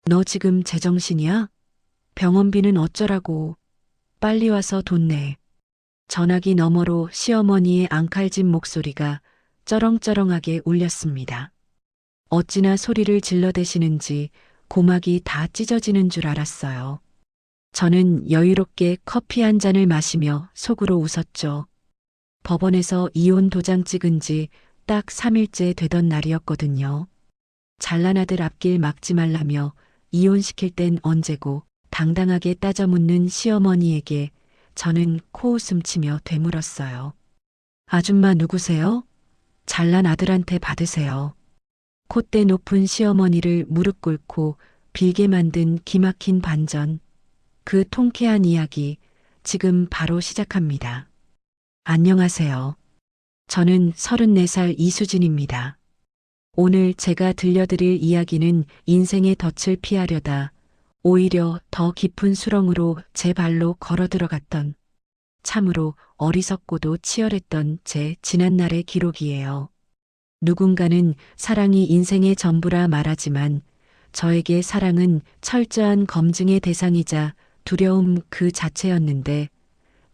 너 지금 제정신이야? 병원비는 어쩌라고. 빨리 와서 돈 내. 전화기 너머로 시어머니의 앙칼진 목소리가 쩌렁쩌렁하게 울렸습니다. 어찌나 소리를 질러대시는지 고막이 다 찢어지는 줄 알았어요. 저는 여유롭게 커피 한 잔을 마시며 속으로 웃었죠. 법원에서 이혼 도장 찍은 지 딱 3일째 되던 날이었거든요. 잘난 아들 앞길 막지 말라며 이혼시킬 땐 언제고 당당하게 따져 묻는 시어머니에게 저는 코웃음 치며 되물었어요. 아줌마 누구세요? 잘난 아들한테 받으세요. 콧대 높은 시어머니를 무릎 꿇고 빌게 만든 기막힌 반전. 그 통쾌한 이야기 지금 바로 시작합니다. 안녕하세요. 저는 34살 이수진입니다. 오늘 제가 들려드릴 이야기는 인생의 덫을 피하려다 오히려 더 깊은 수렁으로 제 발로 걸어 들어갔던 참으로 어리석고도 치열했던 제 지난날의 기록이에요. 누군가는 사랑이 인생의 전부라 말하지만 저에게 사랑은 철저한 검증의 대상이자 두려움 그 자체였는데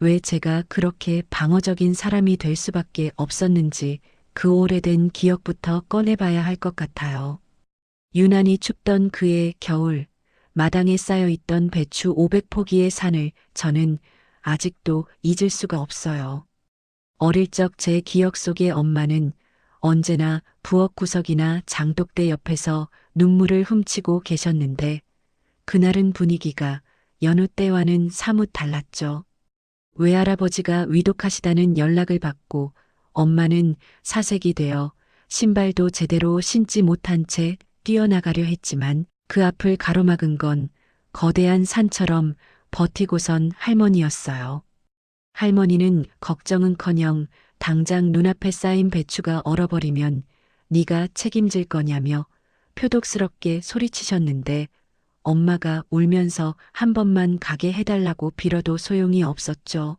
왜 제가 그렇게 방어적인 사람이 될 수밖에 없었는지 그 오래된 기억부터 꺼내봐야 할 것 같아요. 유난히 춥던 그해 겨울, 마당에 쌓여있던 배추 500포기의 산을 저는 아직도 잊을 수가 없어요. 어릴 적 제 기억 속의 엄마는 언제나 부엌 구석이나 장독대 옆에서 눈물을 훔치고 계셨는데 그날은 분위기가 여느 때와는 사뭇 달랐죠. 외할아버지가 위독하시다는 연락을 받고 엄마는 사색이 되어 신발도 제대로 신지 못한 채 뛰어나가려 했지만 그 앞을 가로막은 건 거대한 산처럼 버티고선 할머니였어요. 할머니는 걱정은커녕 당장 눈앞에 쌓인 배추가 얼어버리면 네가 책임질 거냐며 표독스럽게 소리치셨는데 엄마가 울면서 한 번만 가게 해달라고 빌어도 소용이 없었죠.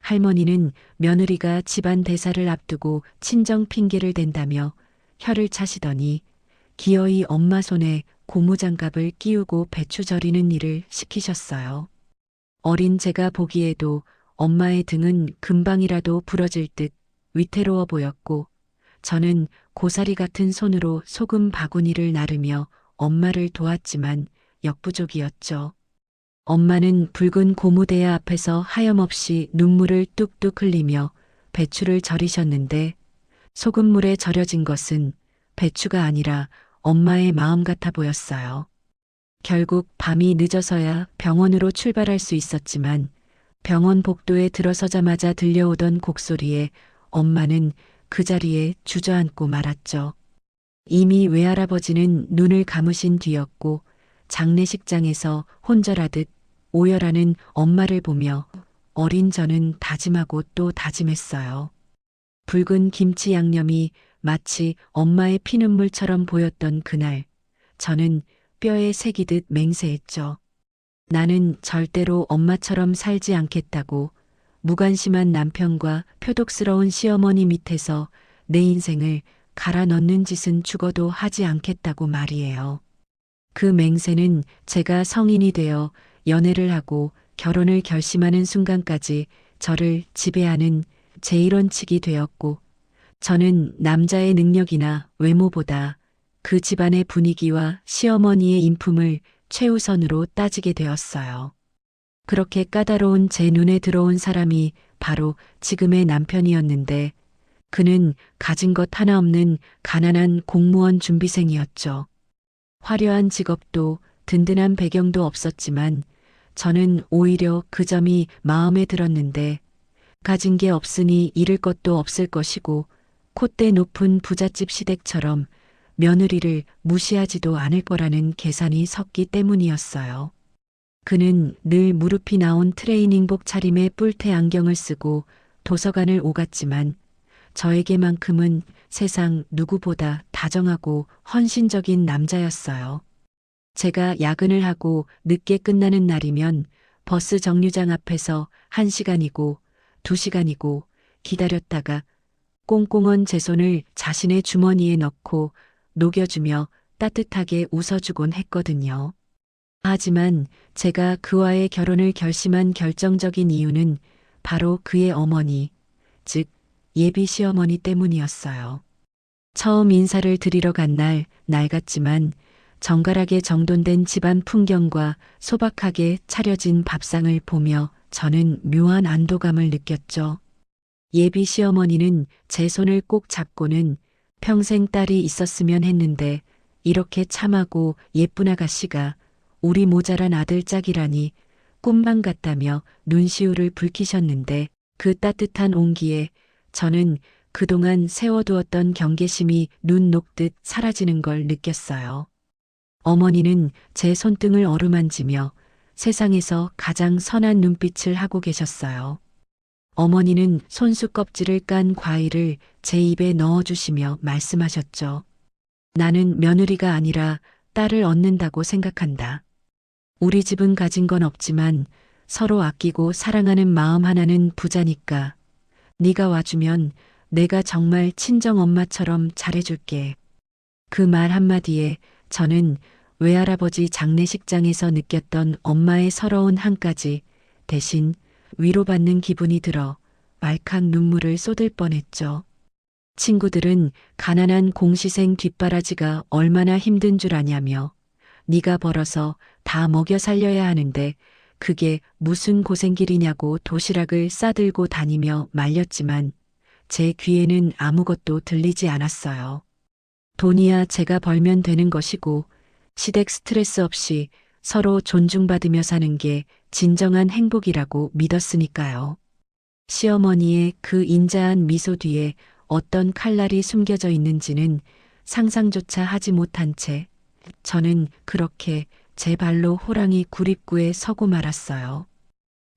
할머니는 며느리가 집안 대사를 앞두고 친정 핑계를 댄다며 혀를 차시더니 기어이 엄마 손에 고무장갑을 끼우고 배추 절이는 일을 시키셨어요. 어린 제가 보기에도 엄마의 등은 금방이라도 부러질 듯 위태로워 보였고 저는 고사리 같은 손으로 소금 바구니를 나르며 엄마를 도왔지만 역부족이었죠. 엄마는 붉은 고무대야 앞에서 하염없이 눈물을 뚝뚝 흘리며 배추를 절이셨는데 소금물에 절여진 것은 배추가 아니라 엄마의 마음 같아 보였어요. 결국 밤이 늦어서야 병원으로 출발할 수 있었지만 병원 복도에 들어서자마자 들려오던 곡소리에 엄마는 그 자리에 주저앉고 말았죠. 이미 외할아버지는 눈을 감으신 뒤였고 장례식장에서 혼절하듯 오열하는 엄마를 보며 어린 저는 다짐하고 또 다짐했어요. 붉은 김치 양념이 마치 엄마의 피눈물처럼 보였던 그날, 저는 뼈에 새기듯 맹세했죠. 나는 절대로 엄마처럼 살지 않겠다고 무관심한 남편과 표독스러운 시어머니 밑에서 내 인생을 갈아 넣는 짓은 죽어도 하지 않겠다고 말이에요. 그 맹세는 제가 성인이 되어 연애를 하고 결혼을 결심하는 순간까지 저를 지배하는 제1원칙이 되었고 저는 남자의 능력이나 외모보다 그 집안의 분위기와 시어머니의 인품을 최우선으로 따지게 되었어요. 그렇게 까다로운 제 눈에 들어온 사람이 바로 지금의 남편이었는데 그는 가진 것 하나 없는 가난한 공무원 준비생이었죠. 화려한 직업도 든든한 배경도 없었지만 저는 오히려 그 점이 마음에 들었는데 가진 게 없으니 잃을 것도 없을 것이고 콧대 높은 부잣집 시댁처럼 며느리를 무시하지도 않을 거라는 계산이 섰기 때문이었어요. 그는 늘 무릎이 나온 트레이닝복 차림에 뿔테 안경을 쓰고 도서관을 오갔지만 저에게만큼은 세상 누구보다 다정하고 헌신적인 남자였어요. 제가 야근을 하고 늦게 끝나는 날이면 버스 정류장 앞에서 1시간이고 2시간이고 기다렸다가 꽁꽁언 제 손을 자신의 주머니에 넣고 녹여주며 따뜻하게 웃어주곤 했거든요. 하지만 제가 그와의 결혼을 결심한 결정적인 이유는 바로 그의 어머니, 즉 예비 시어머니 때문이었어요. 처음 인사를 드리러 간 날, 낡았지만 정갈하게 정돈된 집안 풍경과 소박하게 차려진 밥상을 보며 저는 묘한 안도감을 느꼈죠. 예비 시어머니는 제 손을 꼭 잡고는 평생 딸이 있었으면 했는데 이렇게 참하고 예쁜 아가씨가 우리 모자란 아들짝이라니 꿈만 같다며 눈시울을 붉히셨는데 그 따뜻한 온기에 저는 그동안 세워두었던 경계심이 눈 녹듯 사라지는 걸 느꼈어요. 어머니는 제 손등을 어루만지며 세상에서 가장 선한 눈빛을 하고 계셨어요. 어머니는 손수 껍질을 깐 과일을 제 입에 넣어주시며 말씀하셨죠. 나는 며느리가 아니라 딸을 얻는다고 생각한다. 우리 집은 가진 건 없지만 서로 아끼고 사랑하는 마음 하나는 부자니까 네가 와주면 내가 정말 친정 엄마처럼 잘해줄게. 그 말 한마디에 저는 외할아버지 장례식장에서 느꼈던 엄마의 서러운 한까지 대신 위로받는 기분이 들어 왈칵 눈물을 쏟을 뻔했죠. 친구들은 가난한 공시생 뒷바라지가 얼마나 힘든 줄 아냐며 네가 벌어서 다 먹여 살려야 하는데 그게 무슨 고생길이냐고 도시락을 싸들고 다니며 말렸지만 제 귀에는 아무것도 들리지 않았어요. 돈이야 제가 벌면 되는 것이고 시댁 스트레스 없이 서로 존중받으며 사는 게 진정한 행복이라고 믿었으니까요. 시어머니의 그 인자한 미소 뒤에 어떤 칼날이 숨겨져 있는지는 상상조차 하지 못한 채 저는 그렇게 제 발로 호랑이 구립구에 서고 말았어요.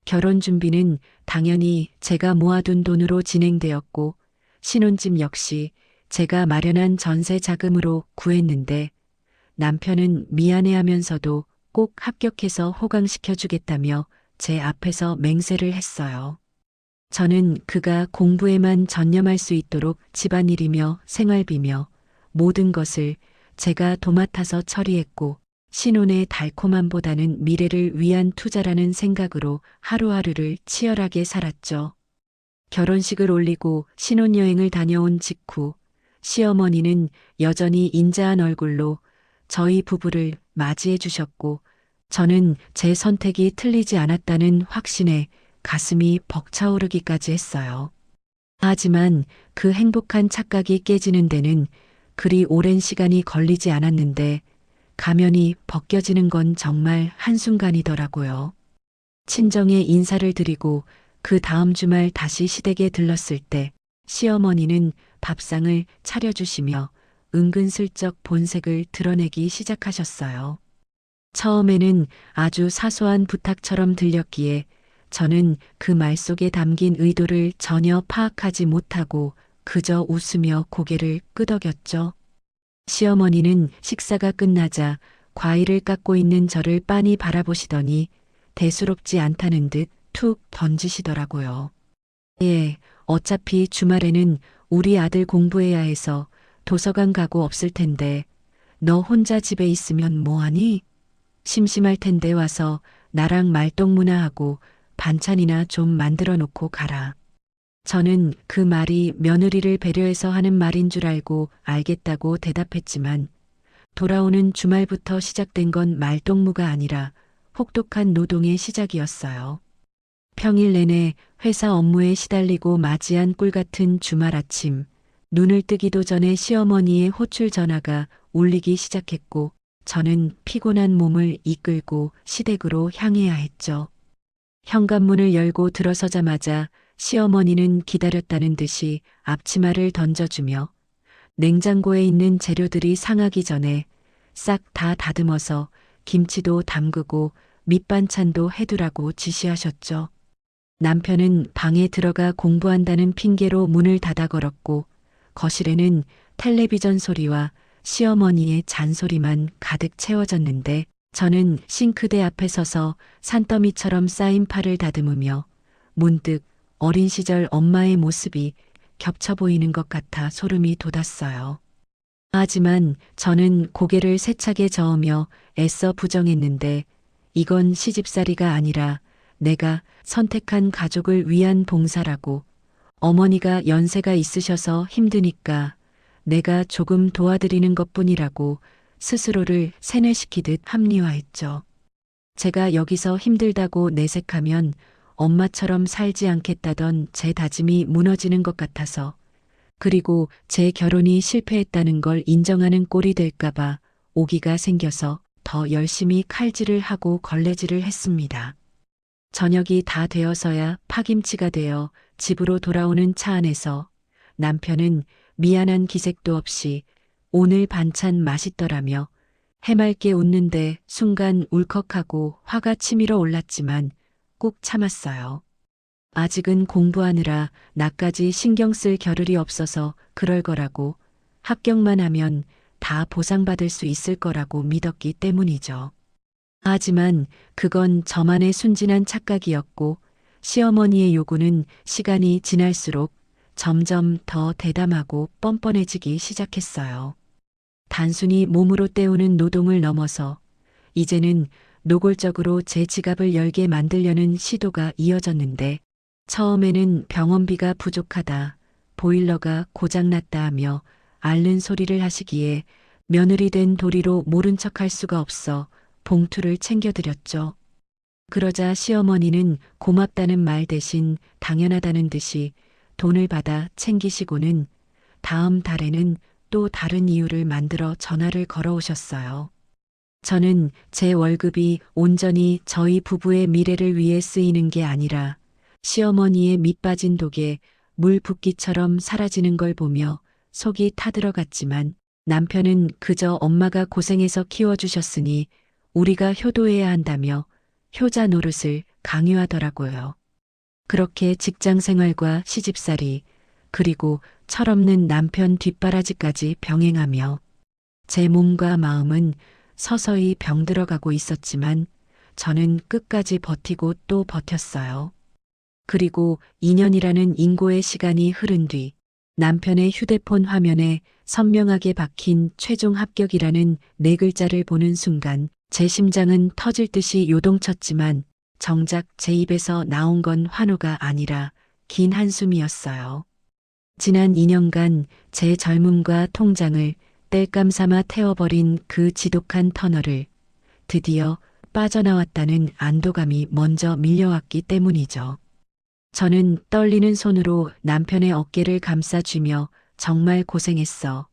결혼 준비는 당연히 제가 모아둔 돈으로 진행되었고 신혼집 역시 제가 마련한 전세 자금으로 구했는데 남편은 미안해하면서도 꼭 합격해서 호강시켜주겠다며 제 앞에서 맹세를 했어요. 저는 그가 공부에만 전념할 수 있도록 집안일이며 생활비며 모든 것을 제가 도맡아서 처리했고 신혼의 달콤함보다는 미래를 위한 투자라는 생각으로 하루하루를 치열하게 살았죠. 결혼식을 올리고 신혼여행을 다녀온 직후 시어머니는 여전히 인자한 얼굴로 저희 부부를 맞이해 주셨고 저는 제 선택이 틀리지 않았다는 확신에 가슴이 벅차오르기까지 했어요. 하지만 그 행복한 착각이 깨지는 데는 그리 오랜 시간이 걸리지 않았는데 가면이 벗겨지는 건 정말 한순간이더라고요. 친정에 인사를 드리고 그 다음 주말 다시 시댁에 들렀을 때 시어머니는 밥상을 차려주시며 은근슬쩍 본색을 드러내기 시작하셨어요. 처음에는 아주 사소한 부탁처럼 들렸기에 저는 그 말 속에 담긴 의도를 전혀 파악하지 못하고 그저 웃으며 고개를 끄덕였죠. 시어머니는 식사가 끝나자 과일을 깎고 있는 저를 빤히 바라보시더니 대수롭지 않다는 듯 툭 던지시더라고요. 예, 어차피 주말에는 우리 아들 공부해야 해서 도서관 가고 없을 텐데 너 혼자 집에 있으면 뭐하니? 심심할 텐데 와서 나랑 말동무나하고 반찬이나 좀 만들어 놓고 가라. 저는 그 말이 며느리를 배려해서 하는 말인 줄 알고 알겠다고 대답했지만 돌아오는 주말부터 시작된 건 말동무가 아니라 혹독한 노동의 시작이었어요. 평일 내내 회사 업무에 시달리고 맞이한 꿀같은 주말 아침, 눈을 뜨기도 전에 시어머니의 호출 전화가 울리기 시작했고 저는 피곤한 몸을 이끌고 시댁으로 향해야 했죠. 현관문을 열고 들어서자마자 시어머니는 기다렸다는 듯이 앞치마를 던져주며 냉장고에 있는 재료들이 상하기 전에 싹 다 다듬어서 김치도 담그고 밑반찬도 해두라고 지시하셨죠. 남편은 방에 들어가 공부한다는 핑계로 문을 닫아 걸었고 거실에는 텔레비전 소리와 시어머니의 잔소리만 가득 채워졌는데 저는 싱크대 앞에 서서 산더미처럼 쌓인 팔을 다듬으며 문득 어린 시절 엄마의 모습이 겹쳐 보이는 것 같아 소름이 돋았어요. 하지만 저는 고개를 세차게 저으며 애써 부정했는데 이건 시집살이가 아니라 내가 선택한 가족을 위한 봉사라고, 어머니가 연세가 있으셔서 힘드니까 내가 조금 도와드리는 것뿐이라고 스스로를 세뇌시키듯 합리화했죠. 제가 여기서 힘들다고 내색하면 엄마처럼 살지 않겠다던 제 다짐이 무너지는 것 같아서, 그리고 제 결혼이 실패했다는 걸 인정하는 꼴이 될까봐 오기가 생겨서 더 열심히 칼질을 하고 걸레질을 했습니다. 저녁이 다 되어서야 파김치가 되어 집으로 돌아오는 차 안에서 남편은 미안한 기색도 없이 오늘 반찬 맛있더라며 해맑게 웃는데 순간 울컥하고 화가 치밀어 올랐지만 꾹 참았어요. 아직은 공부하느라 나까지 신경 쓸 겨를이 없어서 그럴 거라고, 합격만 하면 다 보상받을 수 있을 거라고 믿었기 때문이죠. 하지만 그건 저만의 순진한 착각이었고, 시어머니의 요구는 시간이 지날수록 점점 더 대담하고 뻔뻔해지기 시작했어요. 단순히 몸으로 때우는 노동을 넘어서 이제는 노골적으로 제 지갑을 열게 만들려는 시도가 이어졌는데, 처음에는 병원비가 부족하다, 보일러가 고장났다 하며 앓는 소리를 하시기에 며느리 된 도리로 모른 척할 수가 없어 봉투를 챙겨드렸죠. 그러자 시어머니는 고맙다는 말 대신 당연하다는 듯이 돈을 받아 챙기시고는 다음 달에는 또 다른 이유를 만들어 전화를 걸어오셨어요. 저는 제 월급이 온전히 저희 부부의 미래를 위해 쓰이는 게 아니라 시어머니의 밑빠진 독에 물 붓기처럼 사라지는 걸 보며 속이 타들어갔지만, 남편은 그저 엄마가 고생해서 키워주셨으니 우리가 효도해야 한다며 효자 노릇을 강요하더라고요. 그렇게 직장 생활과 시집살이, 그리고 철없는 남편 뒷바라지까지 병행하며 제 몸과 마음은 서서히 병들어가고 있었지만 저는 끝까지 버티고 또 버텼어요. 그리고 2년이라는 인고의 시간이 흐른 뒤 남편의 휴대폰 화면에 선명하게 박힌 최종 합격이라는 네 글자를 보는 순간 제 심장은 터질 듯이 요동쳤지만 정작 제 입에서 나온 건 환호가 아니라 긴 한숨이었어요. 지난 2년간 제 젊음과 통장을 땔감 삼아 태워버린 그 지독한 터널을 드디어 빠져나왔다는 안도감이 먼저 밀려왔기 때문이죠. 저는 떨리는 손으로 남편의 어깨를 감싸쥐며 정말 고생했어,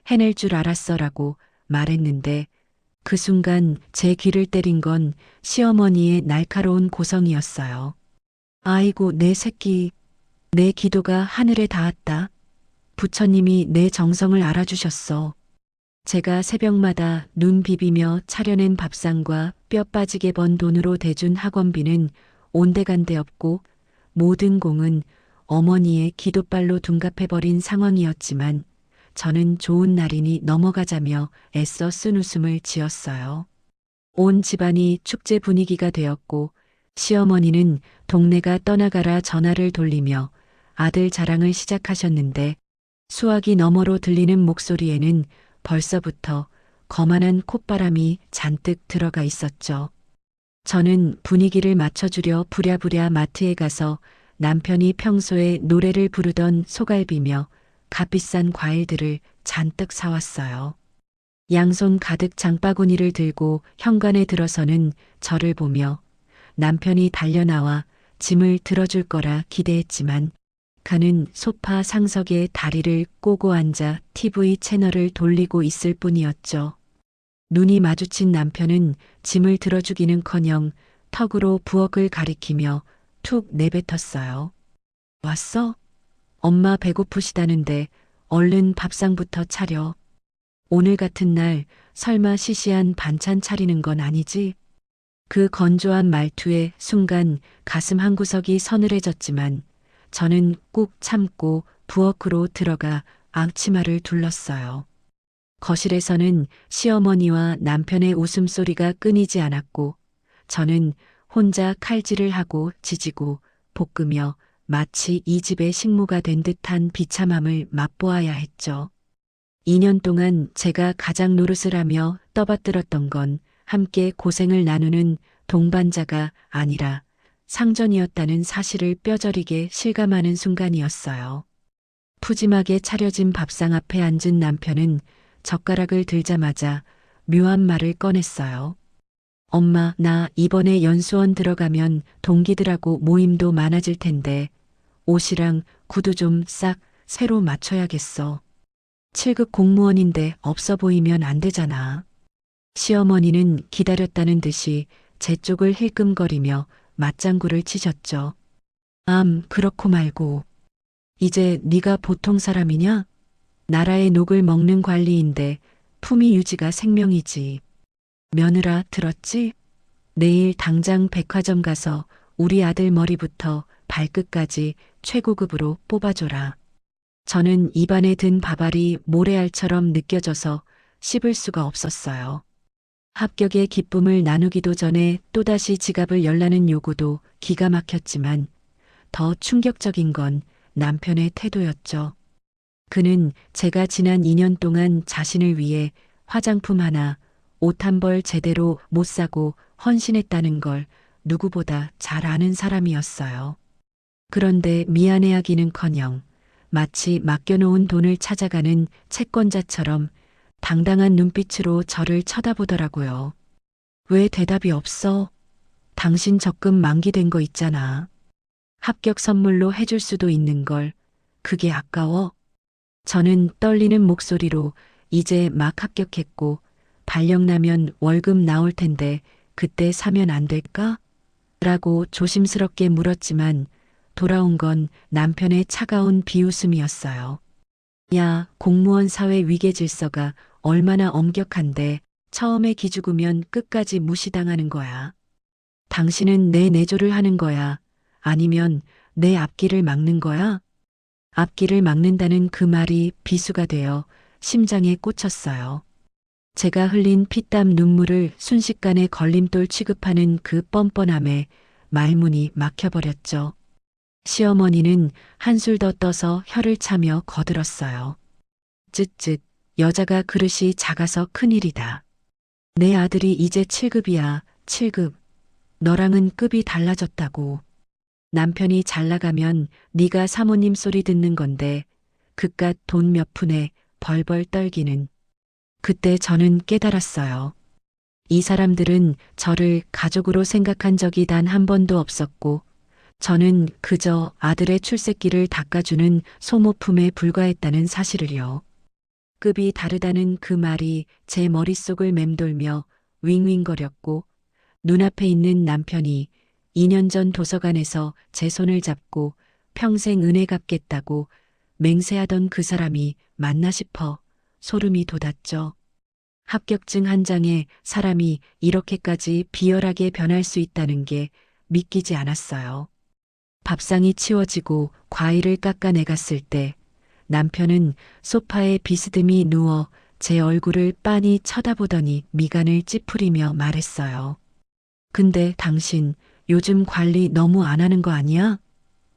해낼 줄 알았어라고 말했는데, 그 순간 제 귀를 때린 건 시어머니의 날카로운 고성이었어요. 아이고 내 새끼, 내 기도가 하늘에 닿았다. 부처님이 내 정성을 알아주셨어. 제가 새벽마다 눈 비비며 차려낸 밥상과 뼈 빠지게 번 돈으로 대준 학원비는 온데간데 없고 모든 공은 어머니의 기도발로 둔갑해버린 상황이었지만 저는 좋은 날이니 넘어가자며 애써 쓴 웃음을 지었어요. 온 집안이 축제 분위기가 되었고 시어머니는 동네가 떠나가라 전화를 돌리며 아들 자랑을 시작하셨는데, 수화기 너머로 들리는 목소리에는 벌써부터 거만한 콧바람이 잔뜩 들어가 있었죠. 저는 분위기를 맞춰주려 부랴부랴 마트에 가서 남편이 평소에 노래를 부르던 소갈비며 값비싼 과일들을 잔뜩 사왔어요. 양손 가득 장바구니를 들고 현관에 들어서는 저를 보며 남편이 달려나와 짐을 들어줄 거라 기대했지만 그는 소파 상석에 다리를 꼬고 앉아 TV 채널을 돌리고 있을 뿐이었죠. 눈이 마주친 남편은 짐을 들어주기는커녕 턱으로 부엌을 가리키며 툭 내뱉었어요. 왔어? 엄마 배고프시다는데 얼른 밥상부터 차려. 오늘 같은 날 설마 시시한 반찬 차리는 건 아니지? 그 건조한 말투에 순간 가슴 한구석이 서늘해졌지만 저는 꾹 참고 부엌으로 들어가 앞치마를 둘렀어요. 거실에서는 시어머니와 남편의 웃음소리가 끊이지 않았고 저는 혼자 칼질을 하고 지지고 볶으며 마치 이 집의 식모가 된 듯한 비참함을 맛보아야 했죠. 2년 동안 제가 가장 노릇을 하며 떠받들었던 건 함께 고생을 나누는 동반자가 아니라 상전이었다는 사실을 뼈저리게 실감하는 순간이었어요. 푸짐하게 차려진 밥상 앞에 앉은 남편은 젓가락을 들자마자 묘한 말을 꺼냈어요. 엄마, 나 이번에 연수원 들어가면 동기들하고 모임도 많아질 텐데 옷이랑 구두 좀 싹 새로 맞춰야겠어. 7급 공무원인데 없어 보이면 안 되잖아. 시어머니는 기다렸다는 듯이 제 쪽을 힐끔거리며 맞장구를 치셨죠. 그렇고 말고. 이제 네가 보통 사람이냐? 나라의 녹을 먹는 관리인데 품위 유지가 생명이지. 며느라 들었지? 내일 당장 백화점 가서 우리 아들 머리부터 발끝까지 최고급으로 뽑아줘라. 저는 입안에 든 밥알이 모래알처럼 느껴져서 씹을 수가 없었어요. 합격의 기쁨을 나누기도 전에 또다시 지갑을 열라는 요구도 기가 막혔지만 더 충격적인 건 남편의 태도였죠. 그는 제가 지난 2년 동안 자신을 위해 화장품 하나, 옷 한 벌 제대로 못 사고 헌신했다는 걸 누구보다 잘 아는 사람이었어요. 그런데 미안해하기는커녕 마치 맡겨놓은 돈을 찾아가는 채권자처럼 당당한 눈빛으로 저를 쳐다보더라고요. 왜 대답이 없어? 당신 적금 만기된 거 있잖아. 합격 선물로 해줄 수도 있는 걸. 그게 아까워? 저는 떨리는 목소리로 이제 막 합격했고 발령 나면 월급 나올 텐데 그때 사면 안 될까? 라고 조심스럽게 물었지만 돌아온 건 남편의 차가운 비웃음이었어요. 야, 공무원 사회 위계 질서가 얼마나 엄격한데 처음에 기죽으면 끝까지 무시당하는 거야. 당신은 내 내조를 하는 거야? 아니면 내 앞길을 막는 거야? 앞길을 막는다는 그 말이 비수가 되어 심장에 꽂혔어요. 제가 흘린 피땀 눈물을 순식간에 걸림돌 취급하는 그 뻔뻔함에 말문이 막혀버렸죠. 시어머니는 한술 더 떠서 혀를 차며 거들었어요. 쯧쯧, 여자가 그릇이 작아서 큰일이다. 내 아들이 이제 7급이야, 7급. 너랑은 급이 달라졌다고. 남편이 잘 나가면 네가 사모님 소리 듣는 건데 그깟 돈 몇 푼에 벌벌 떨기는. 그때 저는 깨달았어요. 이 사람들은 저를 가족으로 생각한 적이 단 한 번도 없었고 저는 그저 아들의 출세길을 닦아주는 소모품에 불과했다는 사실을요. 급이 다르다는 그 말이 제 머릿속을 맴돌며 윙윙거렸고 눈앞에 있는 남편이 2년 전 도서관에서 제 손을 잡고 평생 은혜 갚겠다고 맹세하던 그 사람이 맞나 싶어 소름이 돋았죠. 합격증 한 장에 사람이 이렇게까지 비열하게 변할 수 있다는 게 믿기지 않았어요. 밥상이 치워지고 과일을 깎아내갔을 때 남편은 소파에 비스듬히 누워 제 얼굴을 빤히 쳐다보더니 미간을 찌푸리며 말했어요. 근데 당신 요즘 관리 너무 안 하는 거 아니야?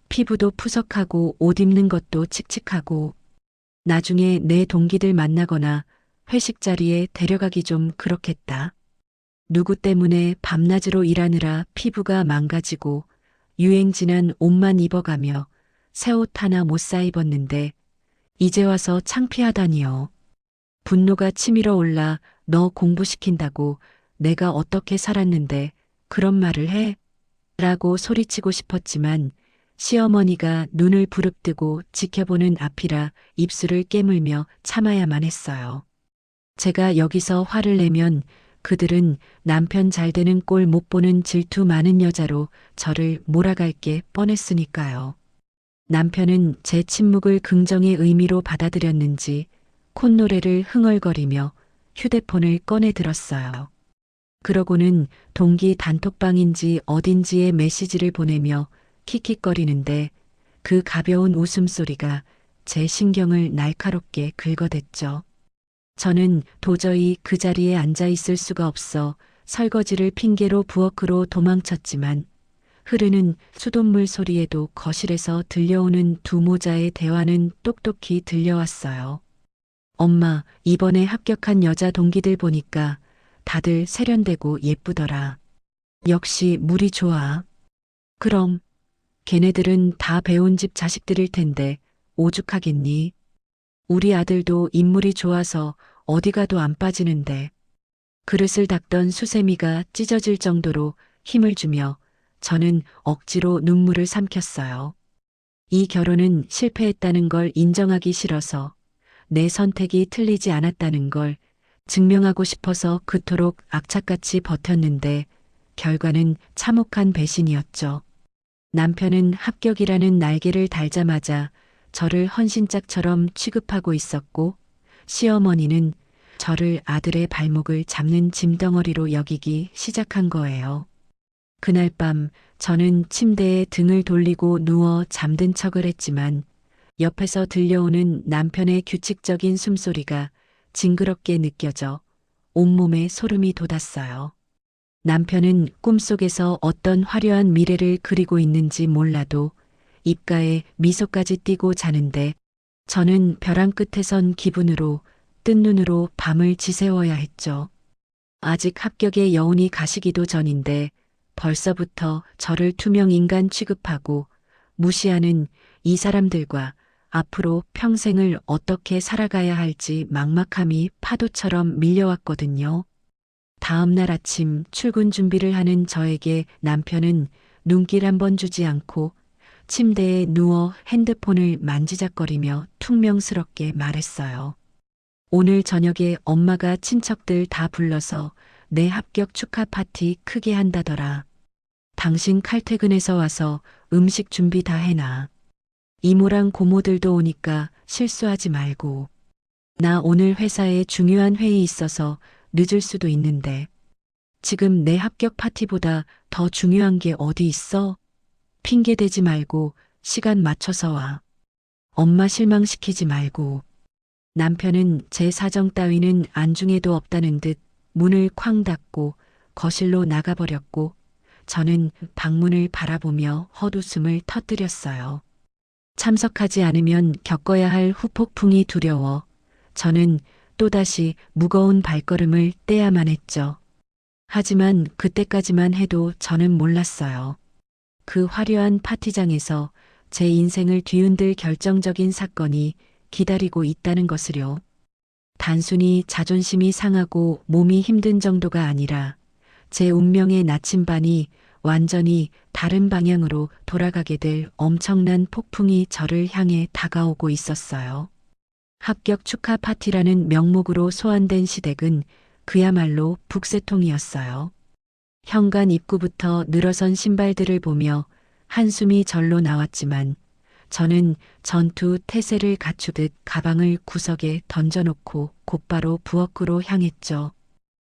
피부도 푸석하고 옷 입는 것도 칙칙하고 나중에 내 동기들 만나거나 회식 자리에 데려가기 좀 그렇겠다. 누구 때문에 밤낮으로 일하느라 피부가 망가지고 유행 지난 옷만 입어가며 새 옷 하나 못 사 입었는데 이제 와서 창피하다니요. 분노가 치밀어 올라 너 공부시킨다고 내가 어떻게 살았는데 그런 말을 해? 라고 소리치고 싶었지만 시어머니가 눈을 부릅뜨고 지켜보는 앞이라 입술을 깨물며 참아야만 했어요. 제가 여기서 화를 내면 그들은 남편 잘 되는 꼴 못 보는 질투 많은 여자로 저를 몰아갈 게 뻔했으니까요. 남편은 제 침묵을 긍정의 의미로 받아들였는지 콧노래를 흥얼거리며 휴대폰을 꺼내 들었어요. 그러고는 동기 단톡방인지 어딘지에 메시지를 보내며 킥킥거리는데 그 가벼운 웃음소리가 제 신경을 날카롭게 긁어댔죠. 저는 도저히 그 자리에 앉아 있을 수가 없어 설거지를 핑계로 부엌으로 도망쳤지만 흐르는 수돗물 소리에도 거실에서 들려오는 두 모자의 대화는 똑똑히 들려왔어요. 엄마, 이번에 합격한 여자 동기들 보니까 다들 세련되고 예쁘더라. 역시 물이 좋아. 그럼 걔네들은 다 배운 집 자식들일 텐데 오죽하겠니? 우리 아들도 인물이 좋아서 어디 가도 안 빠지는데. 그릇을 닦던 수세미가 찢어질 정도로 힘을 주며 저는 억지로 눈물을 삼켰어요. 이 결혼은 실패했다는 걸 인정하기 싫어서 내 선택이 틀리지 않았다는 걸 증명하고 싶어서 그토록 악착같이 버텼는데 결과는 참혹한 배신이었죠. 남편은 합격이라는 날개를 달자마자 저를 헌신짝처럼 취급하고 있었고 시어머니는 저를 아들의 발목을 잡는 짐덩어리로 여기기 시작한 거예요. 그날 밤 저는 침대에 등을 돌리고 누워 잠든 척을 했지만 옆에서 들려오는 남편의 규칙적인 숨소리가 징그럽게 느껴져 온몸에 소름이 돋았어요. 남편은 꿈속에서 어떤 화려한 미래를 그리고 있는지 몰라도 입가에 미소까지 띠고 자는데 저는 벼랑 끝에 선 기분으로 뜬 눈으로 밤을 지새워야 했죠. 아직 합격의 여운이 가시기도 전인데 벌써부터 저를 투명 인간 취급하고 무시하는 이 사람들과 앞으로 평생을 어떻게 살아가야 할지 막막함이 파도처럼 밀려왔거든요. 다음 날 아침 출근 준비를 하는 저에게 남편은 눈길 한 번 주지 않고 침대에 누워 핸드폰을 만지작거리며 퉁명스럽게 말했어요. 오늘 저녁에 엄마가 친척들 다 불러서 내 합격 축하 파티 크게 한다더라. 당신 칼퇴근해서 와서 음식 준비 다 해놔. 이모랑 고모들도 오니까 실수하지 말고. 나 오늘 회사에 중요한 회의 있어서 늦을 수도 있는데. 지금 내 합격 파티보다 더 중요한 게 어디 있어? 핑계 대지 말고 시간 맞춰서 와. 엄마 실망시키지 말고. 남편은 제 사정 따위는 안중에도 없다는 듯 문을 쾅 닫고 거실로 나가버렸고 저는 방문을 바라보며 헛웃음을 터뜨렸어요. 참석하지 않으면 겪어야 할 후폭풍이 두려워 저는 또다시 무거운 발걸음을 떼야만 했죠. 하지만 그때까지만 해도 저는 몰랐어요. 그 화려한 파티장에서 제 인생을 뒤흔들 결정적인 사건이 기다리고 있다는 것을요. 단순히 자존심이 상하고 몸이 힘든 정도가 아니라 제 운명의 나침반이 완전히 다른 방향으로 돌아가게 될 엄청난 폭풍이 저를 향해 다가오고 있었어요. 합격 축하 파티라는 명목으로 소환된 시댁은 그야말로 북새통이었어요. 현관 입구부터 늘어선 신발들을 보며 한숨이 절로 나왔지만 저는 전투 태세를 갖추듯 가방을 구석에 던져놓고 곧바로 부엌으로 향했죠.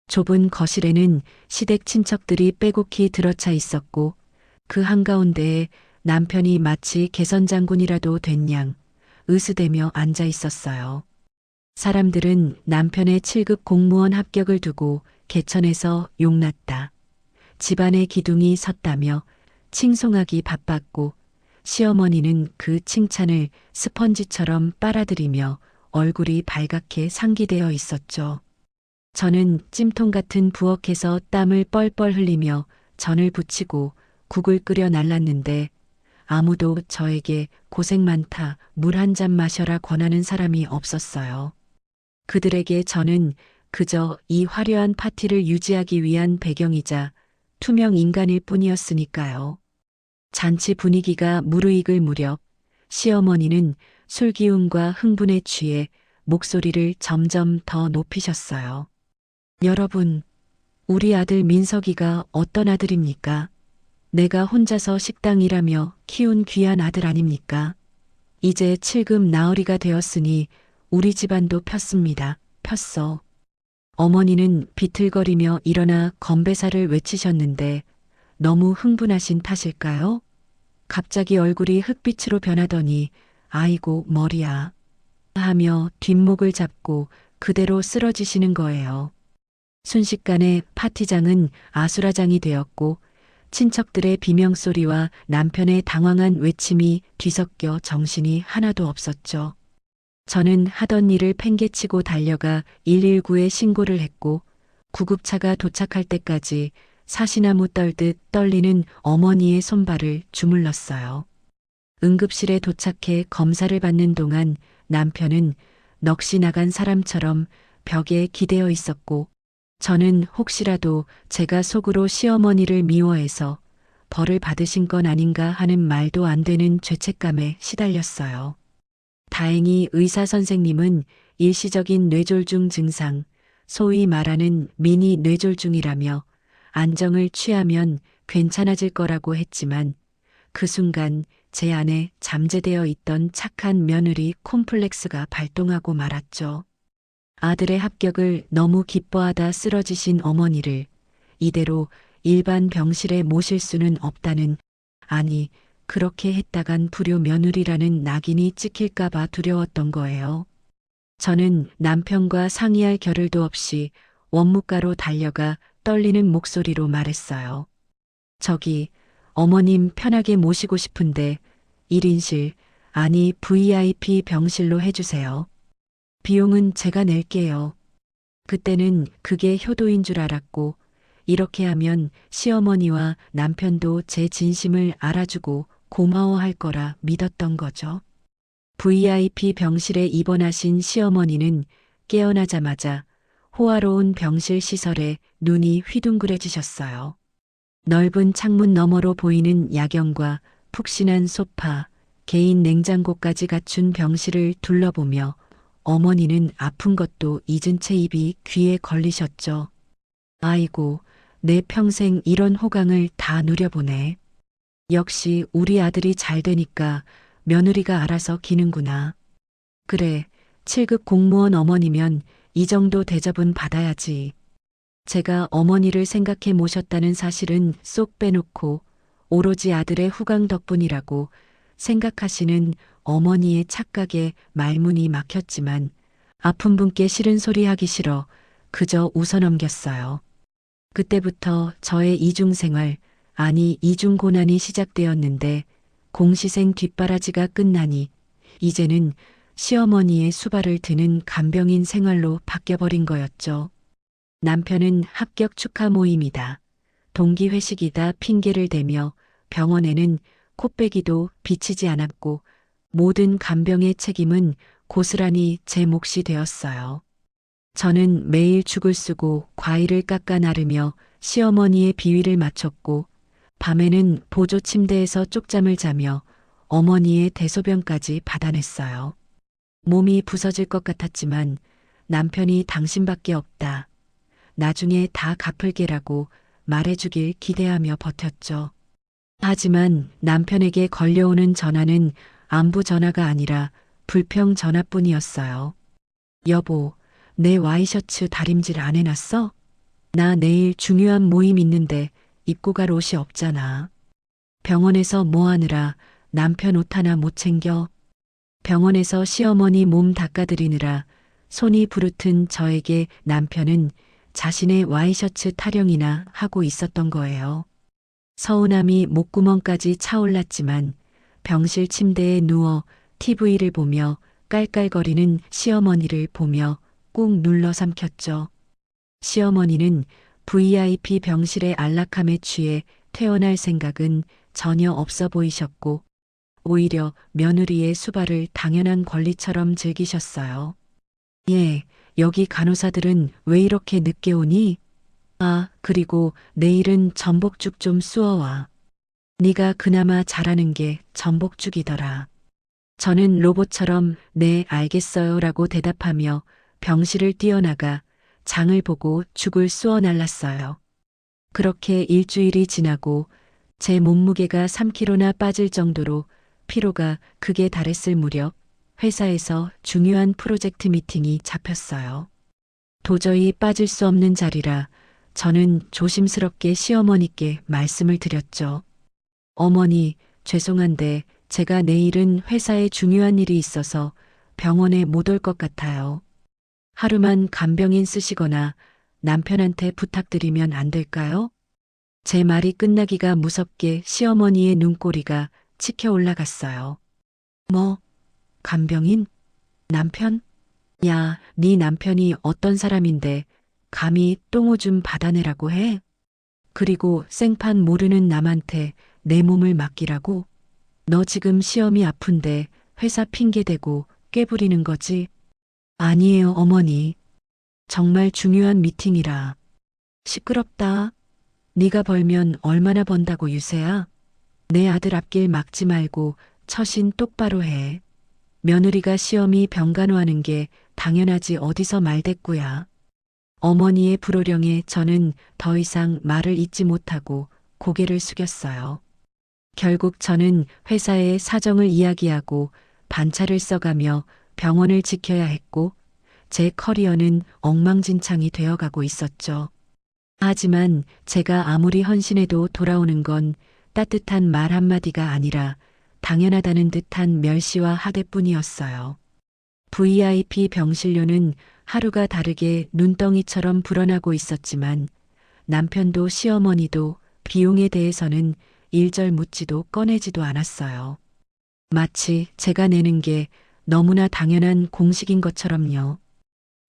좁은 거실에는 시댁 친척들이 빼곡히 들어차 있었고 그 한가운데에 남편이 마치 개선장군이라도 된 양 으스대며 앉아 있었어요. 사람들은 남편의 7급 공무원 합격을 두고 개천에서 욕났다. 집안의 기둥이 섰다며 칭송하기 바빴고 시어머니는 그 칭찬을 스펀지처럼 빨아들이며 얼굴이 발갛게 상기되어 있었죠. 저는 찜통 같은 부엌에서 땀을 뻘뻘 흘리며 전을 부치고 국을 끓여 날랐는데 아무도 저에게 고생 많다, 물 한 잔 마셔라 권하는 사람이 없었어요. 그들에게 저는 그저 이 화려한 파티를 유지하기 위한 배경이자 투명 인간일 뿐이었으니까요. 잔치 분위기가 무르익을 무렵 시어머니는 술기운과 흥분에 취해 목소리를 점점 더 높이셨어요. 여러분, 우리 아들 민석이가 어떤 아들입니까? 내가 혼자서 식당 일하며 키운 귀한 아들 아닙니까? 이제 7급 나으리가 되었으니 우리 집안도 폈습니다. 폈어. 어머니는 비틀거리며 일어나 건배사를 외치셨는데 너무 흥분하신 탓일까요? 갑자기 얼굴이 흑빛으로 변하더니 아이고 머리야 하며 뒷목을 잡고 그대로 쓰러지시는 거예요. 순식간에 파티장은 아수라장이 되었고 친척들의 비명소리와 남편의 당황한 외침이 뒤섞여 정신이 하나도 없었죠. 저는 하던 일을 팽개치고 달려가 119에 신고를 했고 구급차가 도착할 때까지 사시나무 떨듯 떨리는 어머니의 손발을 주물렀어요. 응급실에 도착해 검사를 받는 동안 남편은 넋이 나간 사람처럼 벽에 기대어 있었고 저는 혹시라도 제가 속으로 시어머니를 미워해서 벌을 받으신 건 아닌가 하는 말도 안 되는 죄책감에 시달렸어요. 다행히 의사 선생님은 일시적인 뇌졸중 증상, 소위 말하는 미니 뇌졸중이라며 안정을 취하면 괜찮아질 거라고 했지만 그 순간 제 안에 잠재되어 있던 착한 며느리 콤플렉스가 발동하고 말았죠. 아들의 합격을 너무 기뻐하다 쓰러지신 어머니를 이대로 일반 병실에 모실 수는 없다는, 아니, 그렇게 했다간 불효 며느리라는 낙인이 찍힐까봐 두려웠던 거예요. 저는 남편과 상의할 겨를도 없이 원무과로 달려가 떨리는 목소리로 말했어요. 저기, 어머님 편하게 모시고 싶은데 1인실, 아니 VIP 병실로 해주세요. 비용은 제가 낼게요. 그때는 그게 효도인 줄 알았고 이렇게 하면 시어머니와 남편도 제 진심을 알아주고 고마워할 거라 믿었던 거죠. VIP 병실에 입원하신 시어머니는 깨어나자마자 호화로운 병실 시설에 눈이 휘둥그레지셨어요. 넓은 창문 너머로 보이는 야경과 푹신한 소파, 개인 냉장고까지 갖춘 병실을 둘러보며 어머니는 아픈 것도 잊은 채 입이 귀에 걸리셨죠. 아이고, 내 평생 이런 호강을 다 누려보네. 역시 우리 아들이 잘 되니까 며느리가 알아서 기는구나. 그래, 7급 공무원 어머니면 이 정도 대접은 받아야지. 제가 어머니를 생각해 모셨다는 사실은 쏙 빼놓고 오로지 아들의 후광 덕분이라고 생각하시는 어머니의 착각에 말문이 막혔지만 아픈 분께 싫은 소리 하기 싫어 그저 웃어넘겼어요. 그때부터 저의 이중생활, 아니 이중고난이 시작되었는데 공시생 뒷바라지가 끝나니 이제는 시어머니의 수발을 드는 간병인 생활로 바뀌어버린 거였죠. 남편은 합격 축하 모임이다, 동기 회식이다 핑계를 대며 병원에는 코빼기도 비치지 않았고 모든 간병의 책임은 고스란히 제 몫이 되었어요. 저는 매일 죽을 쓰고 과일을 깎아 나르며 시어머니의 비위를 맞췄고 밤에는 보조 침대에서 쪽잠을 자며 어머니의 대소변까지 받아냈어요. 몸이 부서질 것 같았지만 남편이 당신밖에 없다, 나중에 다 갚을 게라고 말해주길 기대하며 버텼죠. 하지만 남편에게 걸려오는 전화는 안부 전화가 아니라 불평 전화뿐이었어요. 여보, 내 와이셔츠 다림질 안 해놨어? 나 내일 중요한 모임 있는데 입고 갈 옷이 없잖아. 병원에서 뭐 하느라 남편 옷 하나 못 챙겨? 병원에서 시어머니 몸 닦아드리느라 손이 부르튼 저에게 남편은 자신의 와이셔츠 타령이나 하고 있었던 거예요. 서운함이 목구멍까지 차올랐지만 병실 침대에 누워 TV를 보며 깔깔거리는 시어머니를 보며 꾹 눌러 삼켰죠. 시어머니는 VIP 병실의 안락함에 취해 퇴원할 생각은 전혀 없어 보이셨고 오히려 며느리의 수발을 당연한 권리처럼 즐기셨어요. 예, 여기 간호사들은 왜 이렇게 늦게 오니? 아, 그리고 내일은 전복죽 좀 쑤어와. 네가 그나마 잘하는 게 전복죽이더라. 저는 로봇처럼 네, 알겠어요 라고 대답하며 병실을 뛰어나가 장을 보고 죽을 쑤어 날랐어요. 그렇게 일주일이 지나고 제 몸무게가 3kg나 빠질 정도로 피로가 극에 달했을 무렵 회사에서 중요한 프로젝트 미팅이 잡혔어요. 도저히 빠질 수 없는 자리라 저는 조심스럽게 시어머니께 말씀을 드렸죠. 어머니, 죄송한데 제가 내일은 회사에 중요한 일이 있어서 병원에 못 올 것 같아요. 하루만 간병인 쓰시거나 남편한테 부탁드리면 안 될까요? 제 말이 끝나기가 무섭게 시어머니의 눈꼬리가 치켜 올라갔어요. 뭐, 간병인? 남편? 야, 네 남편이 어떤 사람인데 감히 똥오줌 받아내라고 해? 그리고 생판 모르는 남한테 내 몸을 맡기라고? 너 지금 시험이 아픈데 회사 핑계대고 꾀부리는 거지? 아니에요, 어머니. 정말 중요한 미팅이라. 시끄럽다. 네가 벌면 얼마나 번다고 유세야? 내 아들 앞길 막지 말고 처신 똑바로 해. 며느리가 시험이 병간호하는 게 당연하지 어디서 말대꾸야. 어머니의 불호령에 저는 더 이상 말을 잇지 못하고 고개를 숙였어요. 결국 저는 회사의 사정을 이야기하고 반차를 써가며 병원을 지켜야 했고 제 커리어는 엉망진창이 되어가고 있었죠. 하지만 제가 아무리 헌신해도 돌아오는 건 따뜻한 말 한마디가 아니라 당연하다는 듯한 멸시와 하대뿐이었어요. VIP 병실료는 하루가 다르게 눈덩이처럼 불어나고 있었지만 남편도 시어머니도 비용에 대해서는 일절 묻지도 꺼내지도 않았어요. 마치 제가 내는 게 너무나 당연한 공식인 것처럼요.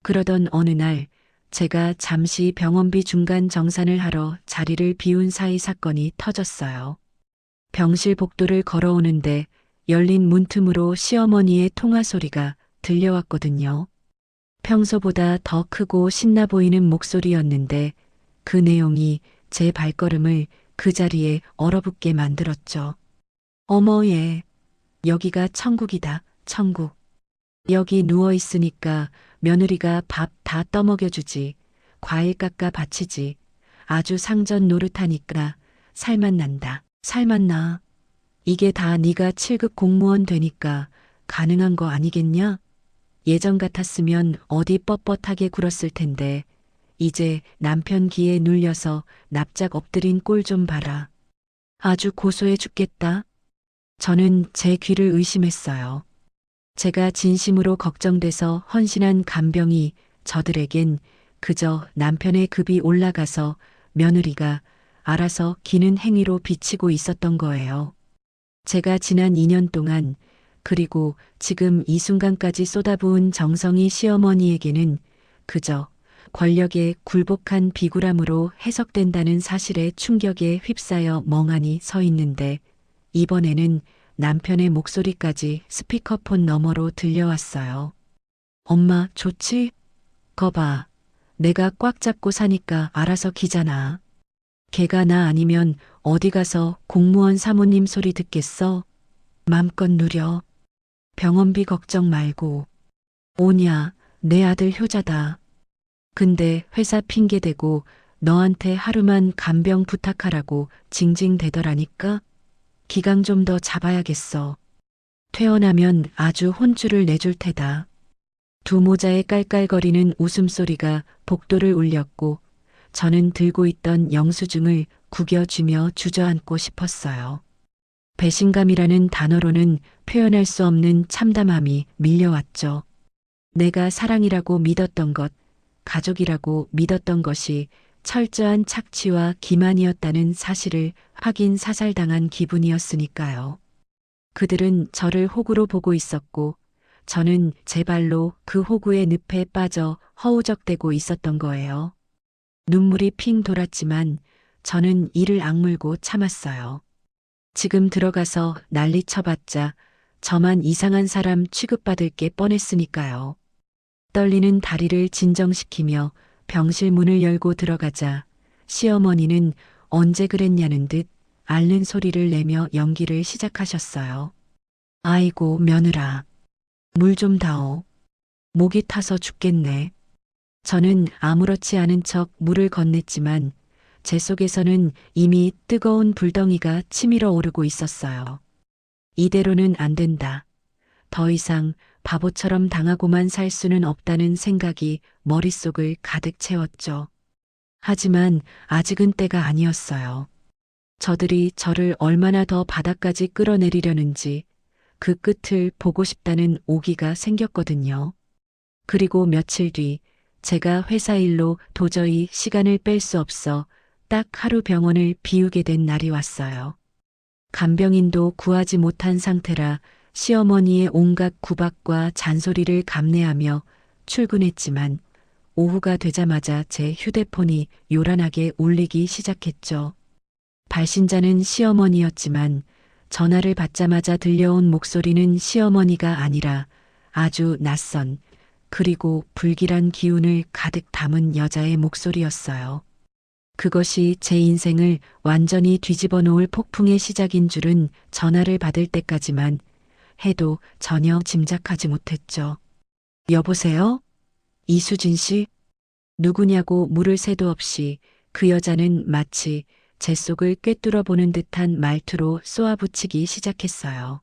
그러던 어느 날 제가 잠시 병원비 중간 정산을 하러 자리를 비운 사이 사건이 터졌어요. 병실 복도를 걸어오는데 열린 문틈으로 시어머니의 통화 소리가 들려왔거든요. 평소보다 더 크고 신나 보이는 목소리였는데 그 내용이 제 발걸음을 그 자리에 얼어붙게 만들었죠. 어머 얘, 여기가 천국이다, 천국. 여기 누워 있으니까 며느리가 밥 다 떠먹여주지, 과일 깎아 바치지, 아주 상전 노릇하니까 살맛 난다, 살맛 나. 이게 다 네가 7급 공무원 되니까 가능한 거 아니겠냐? 예전 같았으면 어디 뻣뻣하게 굴었을 텐데 이제 남편 기에 눌려서 납작 엎드린 꼴 좀 봐라. 아주 고소해 죽겠다. 저는 제 귀를 의심했어요. 제가 진심으로 걱정돼서 헌신한 간병이 저들에겐 그저 남편의 급이 올라가서 며느리가 알아서 기는 행위로 비치고 있었던 거예요. 제가 지난 2년 동안 그리고 지금 이 순간까지 쏟아부은 정성이 시어머니에게는 그저 권력의 굴복한 비굴함으로 해석된다는 사실에 충격에 휩싸여 멍하니 서 있는데 이번에는 남편의 목소리까지 스피커폰 너머로 들려왔어요. 엄마, 좋지? 거봐. 내가 꽉 잡고 사니까 알아서 기잖아. 걔가 나 아니면 어디 가서 공무원 사모님 소리 듣겠어? 맘껏 누려. 병원비 걱정 말고. 오냐, 내 아들 효자다. 근데 회사 핑계대고 너한테 하루만 간병 부탁하라고 징징대더라니까? 기강 좀 더 잡아야겠어. 퇴원하면 아주 혼쭐을 내줄 테다. 두 모자의 깔깔거리는 웃음소리가 복도를 울렸고 저는 들고 있던 영수증을 구겨쥐며 주저앉고 싶었어요. 배신감이라는 단어로는 표현할 수 없는 참담함이 밀려왔죠. 내가 사랑이라고 믿었던 것, 가족이라고 믿었던 것이 철저한 착취와 기만이었다는 사실을 확인 사살당한 기분이었으니까요. 그들은 저를 호구로 보고 있었고 저는 제 발로 그 호구의 늪에 빠져 허우적대고 있었던 거예요. 눈물이 핑 돌았지만 저는 이를 악물고 참았어요. 지금 들어가서 난리 쳐봤자 저만 이상한 사람 취급받을 게 뻔했으니까요. 떨리는 다리를 진정시키며 병실 문을 열고 들어가자 시어머니는 언제 그랬냐는 듯 앓는 소리를 내며 연기를 시작하셨어요. 아이고 며느라, 물 좀 다오. 목이 타서 죽겠네. 저는 아무렇지 않은 척 물을 건넸지만 제 속에서는 이미 뜨거운 불덩이가 치밀어 오르고 있었어요. 이대로는 안 된다. 더 이상 바보처럼 당하고만 살 수는 없다는 생각이 머릿속을 가득 채웠죠. 하지만 아직은 때가 아니었어요. 저들이 저를 얼마나 더 바닥까지 끌어내리려는지 그 끝을 보고 싶다는 오기가 생겼거든요. 그리고 며칠 뒤 제가 회사 일로 도저히 시간을 뺄 수 없어 딱 하루 병원을 비우게 된 날이 왔어요. 간병인도 구하지 못한 상태라 시어머니의 온갖 구박과 잔소리를 감내하며 출근했지만 오후가 되자마자 제 휴대폰이 요란하게 울리기 시작했죠. 발신자는 시어머니였지만 전화를 받자마자 들려온 목소리는 시어머니가 아니라 아주 낯선 그리고 불길한 기운을 가득 담은 여자의 목소리였어요. 그것이 제 인생을 완전히 뒤집어 놓을 폭풍의 시작인 줄은 전화를 받을 때까지만 해도 전혀 짐작하지 못했죠. 여보세요? 이수진 씨? 누구냐고 물을 새도 없이 그 여자는 마치 제 속을 꿰뚫어 보는 듯한 말투로 쏘아붙이기 시작했어요.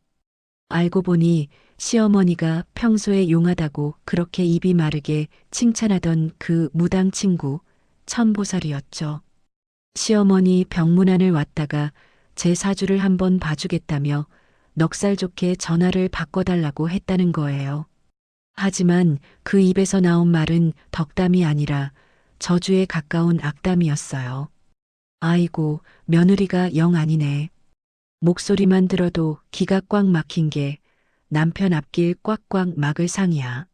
알고 보니 시어머니가 평소에 용하다고 그렇게 입이 마르게 칭찬하던 그 무당 친구 천보살이었죠. 시어머니 병문안을 왔다가 제 사주를 한번 봐주겠다며 넉살 좋게 전화를 바꿔달라고 했다는 거예요. 하지만 그 입에서 나온 말은 덕담이 아니라 저주에 가까운 악담이었어요. 아이고, 며느리가 영 아니네. 목소리만 들어도 기가 꽉 막힌 게 남편 앞길 꽉꽉 막을 상이야.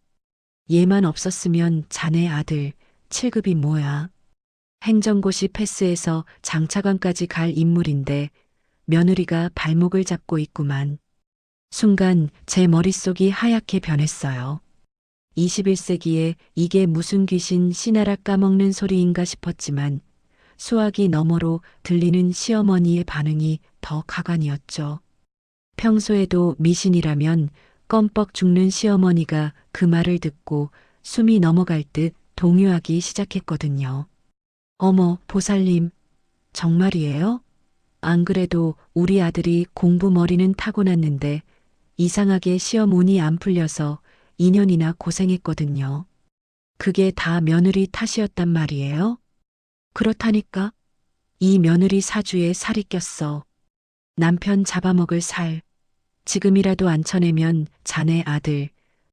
얘만 없었으면 자네 아들 7급이 뭐야. 행정고시 패스해서 장차관까지 갈 인물인데 며느리가 발목을 잡고 있구만. 순간 제 머릿속이 하얗게 변했어요. 21세기에 이게 무슨 귀신 씨나라 까먹는 소리인가 싶었지만 수화기 너머로 들리는 시어머니의 반응이 더 가관이었죠. 평소에도 미신이라면 껌뻑 죽는 시어머니가 그 말을 듣고 숨이 넘어갈 듯 동요하기 시작했거든요. 어머, 보살님, 정말이에요? 안 그래도 우리 아들이 공부 머리는 타고났는데 이상하게 시험 운이 안 풀려서 2년이나 고생했거든요. 그게 다 며느리 탓이었단 말이에요? 그렇다니까. 이 며느리 사주에 살이 꼈어. 남편 잡아먹을 살. 지금이라도 안 쳐내면 자네 아들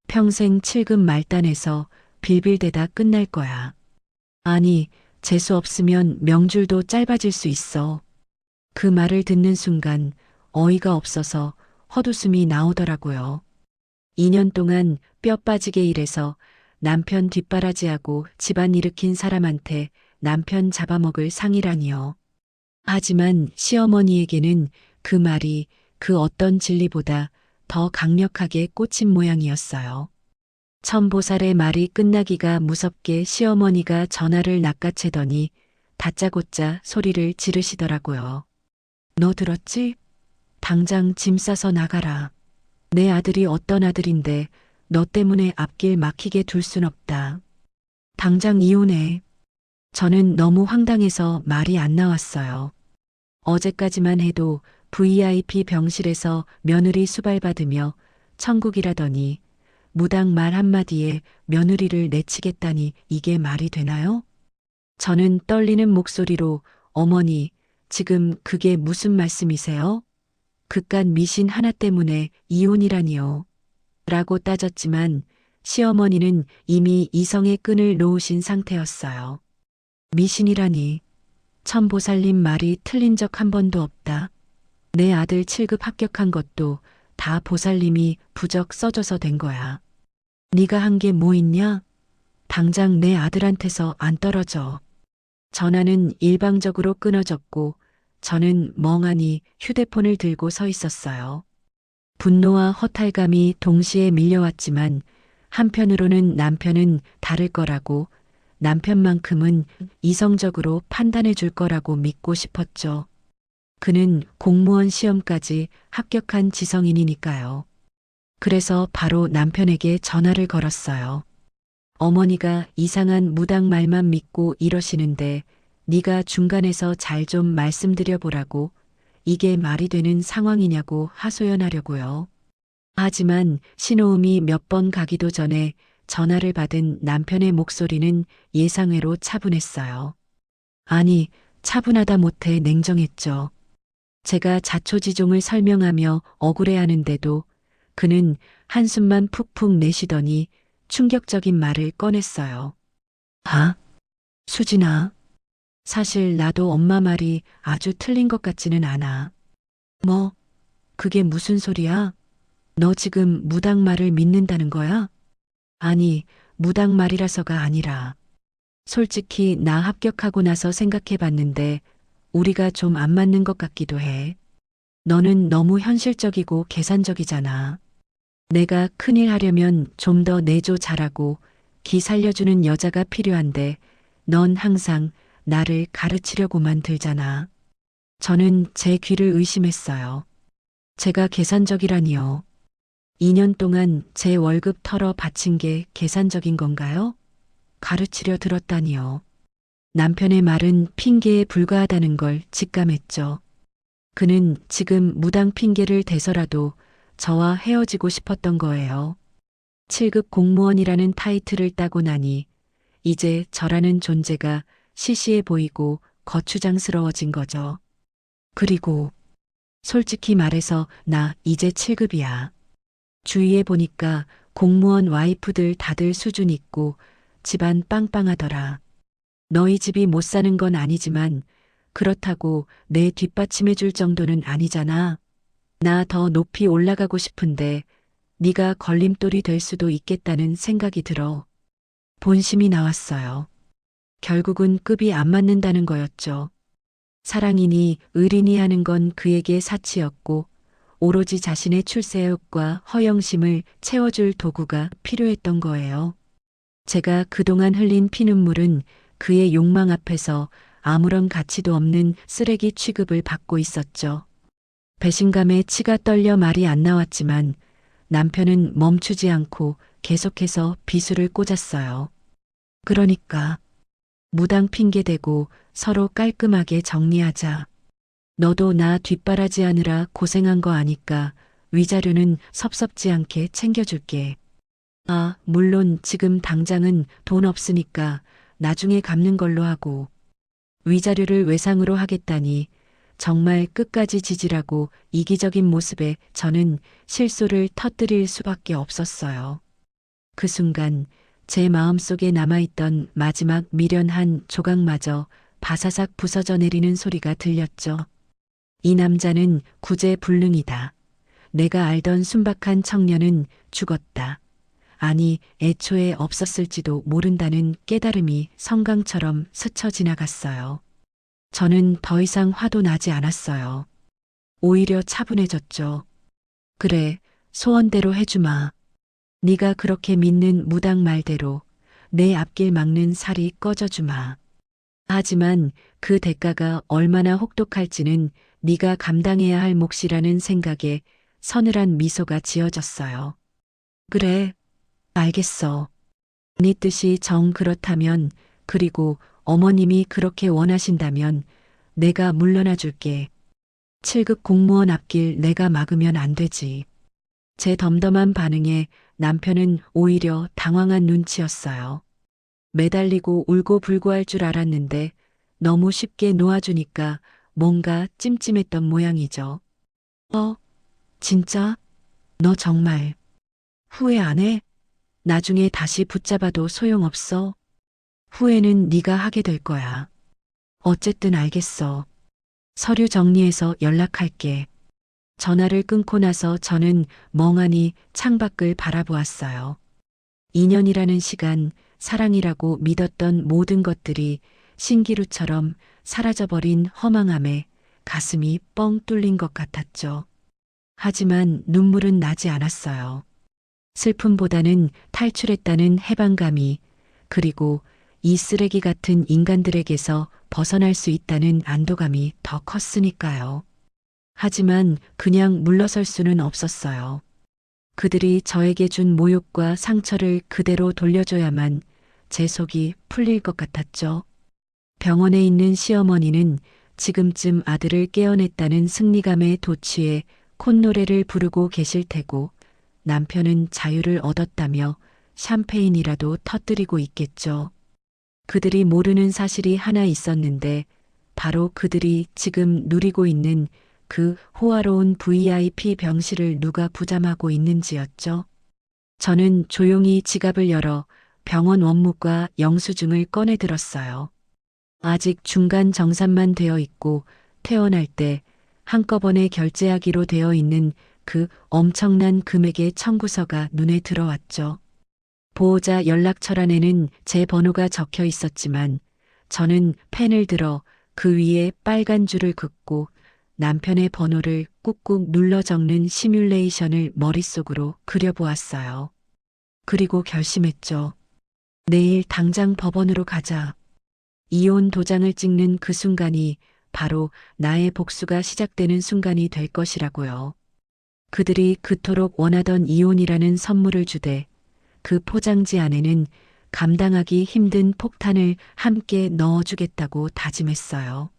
평생 7급 말단에서 빌빌대다 끝날 거야. 아니, 재수 없으면 명줄도 짧아질 수 있어. 그 말을 듣는 순간 어이가 없어서 헛웃음이 나오더라고요. 2년 동안 뼈 빠지게 일해서 남편 뒷바라지하고 집안 일으킨 사람한테 남편 잡아먹을 상이라니요. 하지만 시어머니에게는 그 말이 그 어떤 진리보다 더 강력하게 꽂힌 모양이었어요. 천보살의 말이 끝나기가 무섭게 시어머니가 전화를 낚아채더니 다짜고짜 소리를 지르시더라고요. 너 들었지? 당장 짐 싸서 나가라. 내 아들이 어떤 아들인데 너 때문에 앞길 막히게 둘 순 없다. 당장 이혼해. 저는 너무 황당해서 말이 안 나왔어요. 어제까지만 해도 VIP 병실에서 며느리 수발받으며 천국이라더니 무당 말 한마디에 며느리를 내치겠다니 이게 말이 되나요? 저는 떨리는 목소리로 어머니, 지금 그게 무슨 말씀이세요? 그깟 미신 하나 때문에 이혼이라니요. 라고 따졌지만 시어머니는 이미 이성의 끈을 놓으신 상태였어요. 미신이라니. 천보살님 말이 틀린 적 한 번도 없다. 내 아들 7급 합격한 것도 다 보살님이 부적 써줘서 된 거야. 네가 한 게 뭐 있냐? 당장 내 아들한테서 안 떨어져. 전화는 일방적으로 끊어졌고 저는 멍하니 휴대폰을 들고 서 있었어요. 분노와 허탈감이 동시에 밀려왔지만 한편으로는 남편은 다를 거라고 남편만큼은 이성적으로 판단해 줄 거라고 믿고 싶었죠. 그는 공무원 시험까지 합격한 지성인이니까요. 그래서 바로 남편에게 전화를 걸었어요. 어머니가 이상한 무당 말만 믿고 이러시는데 네가 중간에서 잘 좀 말씀드려 보라고 이게 말이 되는 상황이냐고 하소연하려고요. 하지만 신호음이 몇 번 가기도 전에 전화를 받은 남편의 목소리는 예상외로 차분했어요. 아니, 차분하다 못해 냉정했죠. 제가 자초지종을 설명하며 억울해하는데도 그는 한숨만 푹푹 내쉬더니 충격적인 말을 꺼냈어요. 아, 수진아. 사실 나도 엄마 말이 아주 틀린 것 같지는 않아. 뭐, 그게 무슨 소리야? 너 지금 무당 말을 믿는다는 거야? 아니, 무당 말이라서가 아니라. 솔직히 나 합격하고 나서 생각해 봤는데 우리가 좀 안 맞는 것 같기도 해. 너는 너무 현실적이고 계산적이잖아. 내가 큰일 하려면 좀 더 내조 잘하고 기 살려주는 여자가 필요한데 넌 항상 나를 가르치려고만 들잖아. 저는 제 귀를 의심했어요. 제가 계산적이라니요. 2년 동안 제 월급 털어 바친 게 계산적인 건가요? 가르치려 들었다니요. 남편의 말은 핑계에 불과하다는 걸 직감했죠. 그는 지금 무당 핑계를 대서라도 저와 헤어지고 싶었던 거예요. 7급 공무원이라는 타이틀을 따고 나니 이제 저라는 존재가 시시해 보이고 거추장스러워진 거죠. 그리고 솔직히 말해서 나 이제 7급이야. 주위에 보니까 공무원 와이프들 다들 수준 있고 집안 빵빵하더라. 너희 집이 못 사는 건 아니지만 그렇다고 내 뒷받침해 줄 정도는 아니잖아. 나 더 높이 올라가고 싶은데 네가 걸림돌이 될 수도 있겠다는 생각이 들어. 본심이 나왔어요. 결국은 급이 안 맞는다는 거였죠. 사랑이니 의리니 하는 건 그에게 사치였고 오로지 자신의 출세욕과 허영심을 채워줄 도구가 필요했던 거예요. 제가 그동안 흘린 피눈물은 그의 욕망 앞에서 아무런 가치도 없는 쓰레기 취급을 받고 있었죠. 배신감에 치가 떨려 말이 안 나왔지만 남편은 멈추지 않고 계속해서 비수를 꽂았어요. 그러니까 무당 핑계대고 서로 깔끔하게 정리하자. 너도 나 뒷바라지하느라 고생한 거 아니까 위자료는 섭섭지 않게 챙겨줄게. 아, 물론 지금 당장은 돈 없으니까 나중에 갚는 걸로 하고. 위자료를 외상으로 하겠다니 정말 끝까지 지지라고 이기적인 모습에 저는 실소를 터뜨릴 수밖에 없었어요. 그 순간 제 마음속에 남아있던 마지막 미련한 조각마저 바사삭 부서져 내리는 소리가 들렸죠. 이 남자는 구제불능이다. 내가 알던 순박한 청년은 죽었다. 아니, 애초에 없었을지도 모른다는 깨달음이 성강처럼 스쳐 지나갔어요. 저는 더 이상 화도 나지 않았어요. 오히려 차분해졌죠. 그래, 소원대로 해주마. 네가 그렇게 믿는 무당 말대로 내 앞길 막는 살이 꺼져주마. 하지만 그 대가가 얼마나 혹독할지는 네가 감당해야 할 몫이라는 생각에 서늘한 미소가 지어졌어요. 그래, 알겠어. 네 뜻이 정 그렇다면 그리고 어머님이 그렇게 원하신다면 내가 물러나 줄게. 7급 공무원 앞길 내가 막으면 안 되지. 제 덤덤한 반응에 남편은 오히려 당황한 눈치였어요. 매달리고 울고 불고할 줄 알았는데 너무 쉽게 놓아주니까 뭔가 찜찜했던 모양이죠. 진짜? 너 정말 후회 안 해? 나중에 다시 붙잡아도 소용없어. 후회는 네가 하게 될 거야. 어쨌든 알겠어. 서류 정리해서 연락할게. 전화를 끊고 나서 저는 멍하니 창밖을 바라보았어요. 2년이라는 시간, 사랑이라고 믿었던 모든 것들이 신기루처럼 사라져버린 허망함에 가슴이 뻥 뚫린 것 같았죠. 하지만 눈물은 나지 않았어요. 슬픔보다는 탈출했다는 해방감이, 그리고 이 쓰레기 같은 인간들에게서 벗어날 수 있다는 안도감이 더 컸으니까요. 하지만 그냥 물러설 수는 없었어요. 그들이 저에게 준 모욕과 상처를 그대로 돌려줘야만 제 속이 풀릴 것 같았죠. 병원에 있는 시어머니는 지금쯤 아들을 깨어냈다는 승리감에 도취해 콧노래를 부르고 계실 테고 남편은 자유를 얻었다며 샴페인이라도 터뜨리고 있겠죠. 그들이 모르는 사실이 하나 있었는데 바로 그들이 지금 누리고 있는 그 호화로운 VIP 병실을 누가 부잠하고 있는지였죠. 저는 조용히 지갑을 열어 병원 원무과 영수증을 꺼내 들었어요. 아직 중간 정산만 되어 있고 퇴원할 때 한꺼번에 결제하기로 되어 있는 그 엄청난 금액의 청구서가 눈에 들어왔죠. 보호자 연락처란에는 제 번호가 적혀 있었지만 저는 펜을 들어 그 위에 빨간 줄을 긋고 남편의 번호를 꾹꾹 눌러 적는 시뮬레이션을 머릿속으로 그려보았어요. 그리고 결심했죠. 내일 당장 법원으로 가자. 이혼 도장을 찍는 그 순간이 바로 나의 복수가 시작되는 순간이 될 것이라고요. 그들이 그토록 원하던 이혼이라는 선물을 주되 그 포장지 안에는 감당하기 힘든 폭탄을 함께 넣어주겠다고 다짐했어요.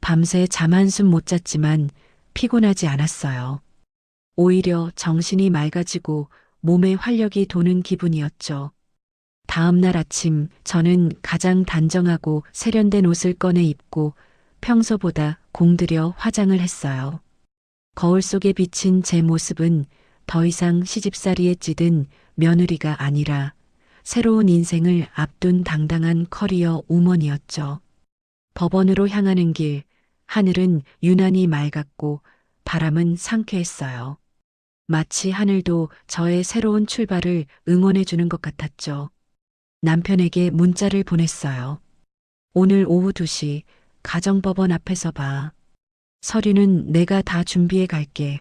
밤새 잠 한숨 못 잤지만 피곤하지 않았어요. 오히려 정신이 맑아지고 몸에 활력이 도는 기분이었죠. 다음 날 아침 저는 가장 단정하고 세련된 옷을 꺼내 입고 평소보다 공들여 화장을 했어요. 거울 속에 비친 제 모습은 더 이상 시집살이에 찌든 며느리가 아니라 새로운 인생을 앞둔 당당한 커리어 우먼이었죠. 법원으로 향하는 길, 하늘은 유난히 맑았고 바람은 상쾌했어요. 마치 하늘도 저의 새로운 출발을 응원해 주는 것 같았죠. 남편에게 문자를 보냈어요. 오늘 오후 2시 가정법원 앞에서 봐. 서류는 내가 다 준비해 갈게.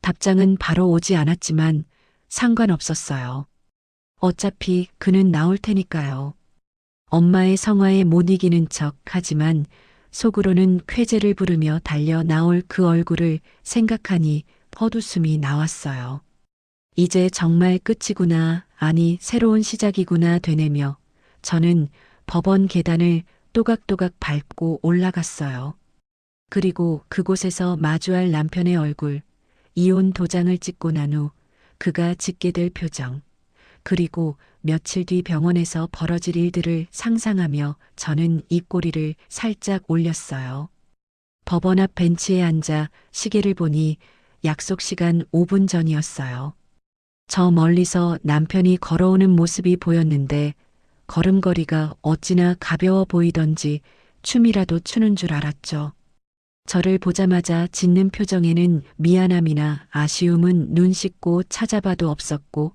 답장은 바로 오지 않았지만 상관없었어요. 어차피 그는 나올 테니까요. 엄마의 성화에 못 이기는 척 하지만 속으로는 쾌재를 부르며 달려 나올 그 얼굴을 생각하니 헛웃음이 나왔어요. 이제 정말 끝이구나, 아니 새로운 시작이구나 되뇌며 저는 법원 계단을 또각또각 밟고 올라갔어요. 그리고 그곳에서 마주할 남편의 얼굴, 이혼 도장을 찍고 난 후 그가 짓게 될 표정, 그리고 며칠 뒤 병원에서 벌어질 일들을 상상하며 저는 입꼬리를 살짝 올렸어요. 법원 앞 벤치에 앉아 시계를 보니 약속 시간 5분 전이었어요. 저 멀리서 남편이 걸어오는 모습이 보였는데 걸음걸이가 어찌나 가벼워 보이던지 춤이라도 추는 줄 알았죠. 저를 보자마자 짓는 표정에는 미안함이나 아쉬움은 눈 씻고 찾아봐도 없었고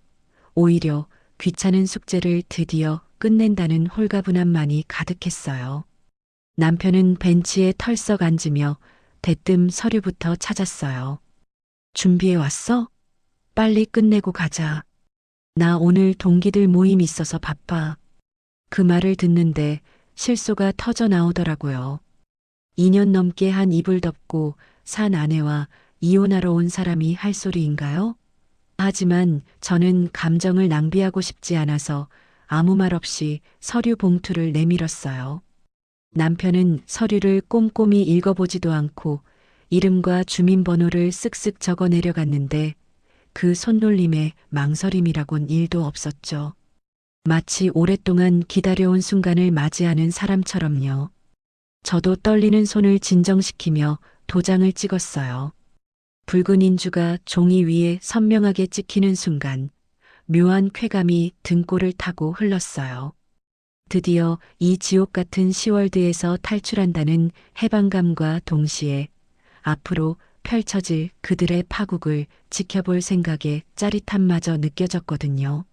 오히려 귀찮은 숙제를 드디어 끝낸다는 홀가분함만이 가득했어요. 남편은 벤치에 털썩 앉으며 대뜸 서류부터 찾았어요. 준비해 왔어? 빨리 끝내고 가자. 나 오늘 동기들 모임 있어서 바빠. 그 말을 듣는데 실소가 터져 나오더라고요. 2년 넘게 한 이불 덮고 산 아내와 이혼하러 온 사람이 할 소리인가요? 하지만 저는 감정을 낭비하고 싶지 않아서 아무 말 없이 서류 봉투를 내밀었어요. 남편은 서류를 꼼꼼히 읽어보지도 않고 이름과 주민번호를 쓱쓱 적어 내려갔는데 그 손놀림에 망설임이라곤 일도 없었죠. 마치 오랫동안 기다려온 순간을 맞이하는 사람처럼요. 저도 떨리는 손을 진정시키며 도장을 찍었어요. 붉은 인주가 종이 위에 선명하게 찍히는 순간 묘한 쾌감이 등골을 타고 흘렀어요. 드디어 이 지옥 같은 시월드에서 탈출한다는 해방감과 동시에 앞으로 펼쳐질 그들의 파국을 지켜볼 생각에 짜릿함마저 느껴졌거든요.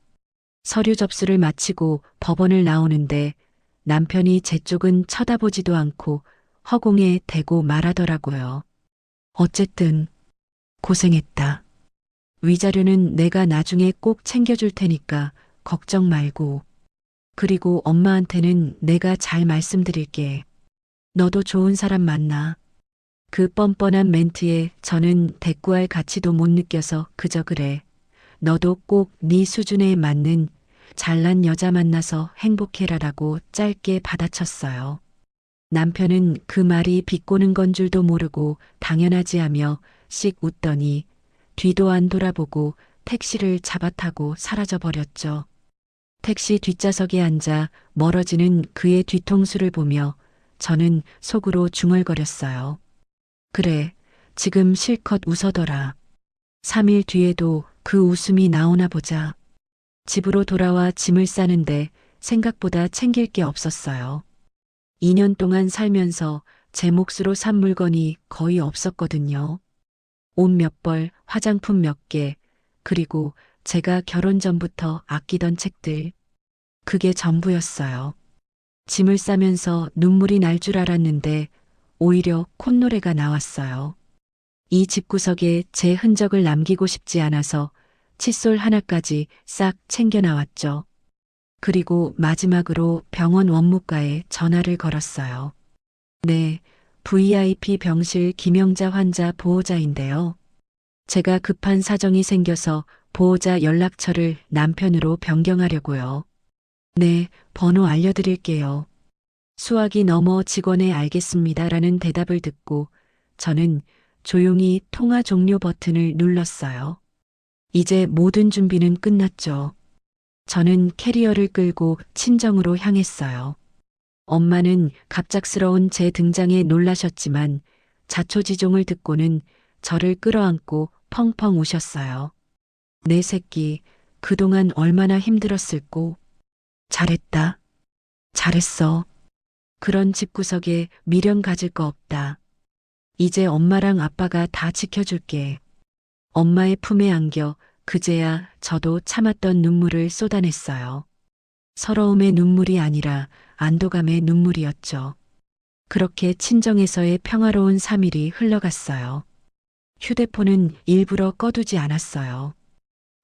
서류 접수를 마치고 법원을 나오는데 남편이 제 쪽은 쳐다보지도 않고 허공에 대고 말하더라고요. 어쨌든 고생했다. 위자료는 내가 나중에 꼭 챙겨줄 테니까 걱정 말고. 그리고 엄마한테는 내가 잘 말씀드릴게. 너도 좋은 사람 만나. 그 뻔뻔한 멘트에 저는 대꾸할 가치도 못 느껴서 그저 그래. 너도 꼭 네 수준에 맞는 잘난 여자 만나서 행복해라라고 짧게 받아쳤어요. 남편은 그 말이 비꼬는 건 줄도 모르고 당연하지 하며 씩 웃더니 뒤도 안 돌아보고 택시를 잡아타고 사라져버렸죠. 택시 뒷좌석에 앉아 멀어지는 그의 뒤통수를 보며 저는 속으로 중얼거렸어요. 그래, 지금 실컷 웃어더라. 3일 뒤에도 그 웃음이 나오나 보자. 집으로 돌아와 짐을 싸는데 생각보다 챙길 게 없었어요. 2년 동안 살면서 제 몫으로 산 물건이 거의 없었거든요. 옷 몇 벌, 화장품 몇 개, 그리고 제가 결혼 전부터 아끼던 책들. 그게 전부였어요. 짐을 싸면서 눈물이 날 줄 알았는데 오히려 콧노래가 나왔어요. 이 집구석에 제 흔적을 남기고 싶지 않아서 칫솔 하나까지 싹 챙겨 나왔죠. 그리고 마지막으로 병원 원무과에 전화를 걸었어요. 네, VIP 병실 김영자 환자 보호자인데요. 제가 급한 사정이 생겨서 보호자 연락처를 남편으로 변경하려고요. 네, 번호 알려드릴게요. 수화기 넘어 직원의 알겠습니다라는 대답을 듣고 저는 조용히 통화 종료 버튼을 눌렀어요. 이제 모든 준비는 끝났죠. 저는 캐리어를 끌고 친정으로 향했어요. 엄마는 갑작스러운 제 등장에 놀라셨지만 자초지종을 듣고는 저를 끌어안고 펑펑 우셨어요. 내 새끼, 그동안 얼마나 힘들었을꼬. 잘했다. 잘했어. 그런 집구석에 미련 가질 거 없다. 이제 엄마랑 아빠가 다 지켜줄게. 엄마의 품에 안겨 그제야 저도 참았던 눈물을 쏟아냈어요. 서러움의 눈물이 아니라 안도감의 눈물이었죠. 그렇게 친정에서의 평화로운 3일이 흘러갔어요. 휴대폰은 일부러 꺼두지 않았어요.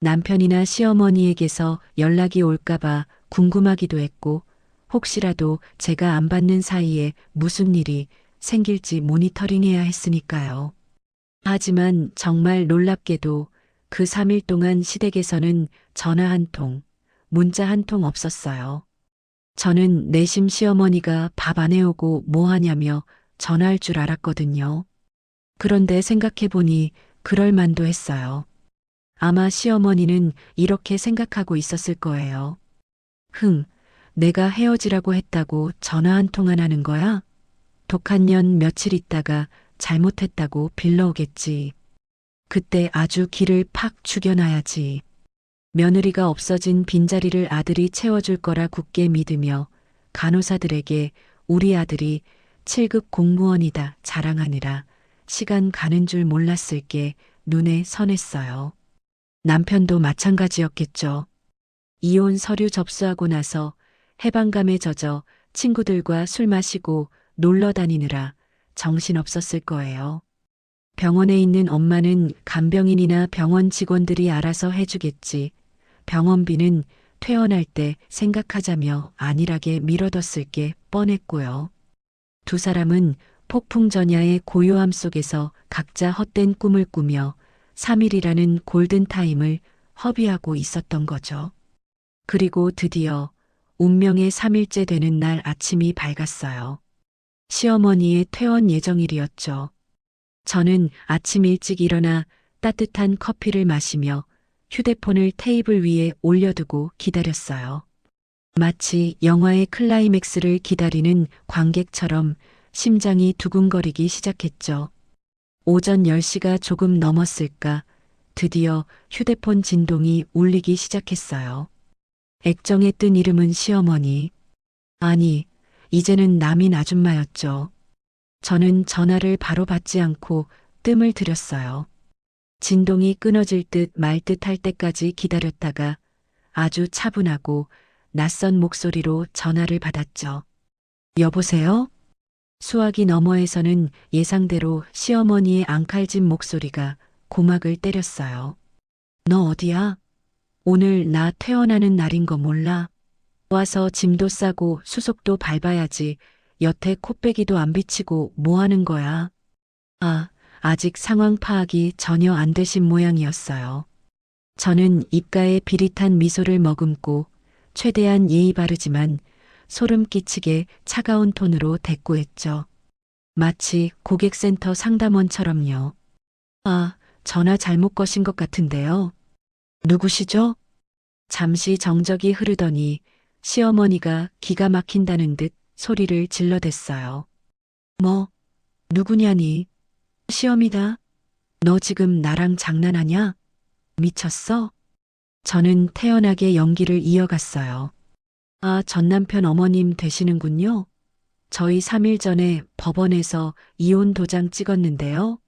남편이나 시어머니에게서 연락이 올까봐 궁금하기도 했고, 혹시라도 제가 안 받는 사이에 무슨 일이 생길지 모니터링해야 했으니까요. 하지만 정말 놀랍게도 그 3일 동안 시댁에서는 전화 한 통, 문자 한 통 없었어요. 저는 내심 시어머니가 밥 안 해오고 뭐 하냐며 전화할 줄 알았거든요. 그런데 생각해보니 그럴 만도 했어요. 아마 시어머니는 이렇게 생각하고 있었을 거예요. 내가 헤어지라고 했다고 전화 한 통 안 하는 거야? 독한 년 며칠 있다가 잘못했다고 빌러오겠지. 그때 아주 기를 팍 죽여놔야지. 며느리가 없어진 빈자리를 아들이 채워줄 거라 굳게 믿으며 간호사들에게 우리 아들이 7급 공무원이다 자랑하느라 시간 가는 줄 몰랐을 게 눈에 선했어요. 남편도 마찬가지였겠죠. 이혼 서류 접수하고 나서 해방감에 젖어 친구들과 술 마시고 놀러 다니느라 정신없었을 거예요. 병원에 있는 엄마는 간병인이나 병원 직원들이 알아서 해주겠지. 병원비는 퇴원할 때 생각하자며 안일하게 미뤄뒀을 게 뻔했고요. 두 사람은 폭풍전야의 고요함 속에서 각자 헛된 꿈을 꾸며 3일이라는 골든타임을 허비하고 있었던 거죠. 그리고 드디어 운명의 3일째 되는 날 아침이 밝았어요. 시어머니의 퇴원 예정일이었죠. 저는 아침 일찍 일어나 따뜻한 커피를 마시며 휴대폰을 테이블 위에 올려두고 기다렸어요. 마치 영화의 클라이맥스를 기다리는 관객처럼 심장이 두근거리기 시작했죠. 오전 10시가 조금 넘었을까 드디어 휴대폰 진동이 울리기 시작했어요. 액정에 뜬 이름은 시어머니. 아니, 이제는 남인 아줌마였죠. 저는 전화를 바로 받지 않고 뜸을 들였어요. 진동이 끊어질 듯 말 듯 할 때까지 기다렸다가 아주 차분하고 낯선 목소리로 전화를 받았죠. 여보세요? 수화기 너머에서는 예상대로 시어머니의 앙칼진 목소리가 고막을 때렸어요. 너 어디야? 오늘 나 퇴원하는 날인 거 몰라? 와서 짐도 싸고 수속도 밟아야지. 여태 코빼기도 안 비치고 뭐 하는 거야? 아직 상황 파악이 전혀 안 되신 모양이었어요. 저는 입가에 비릿한 미소를 머금고 최대한 예의 바르지만 소름 끼치게 차가운 톤으로 대꾸했죠. 마치 고객센터 상담원처럼요. 전화 잘못 거신 것 같은데요. 누구시죠? 잠시 정적이 흐르더니 시어머니가 기가 막힌다는 듯 소리를 질러댔어요. 뭐, 누구냐니? 시엄이다. 너 지금 나랑 장난하냐? 미쳤어? 저는 태연하게 연기를 이어갔어요. 전 남편 어머님 되시는군요. 저희 3일 전에 법원에서 이혼 도장 찍었는데요.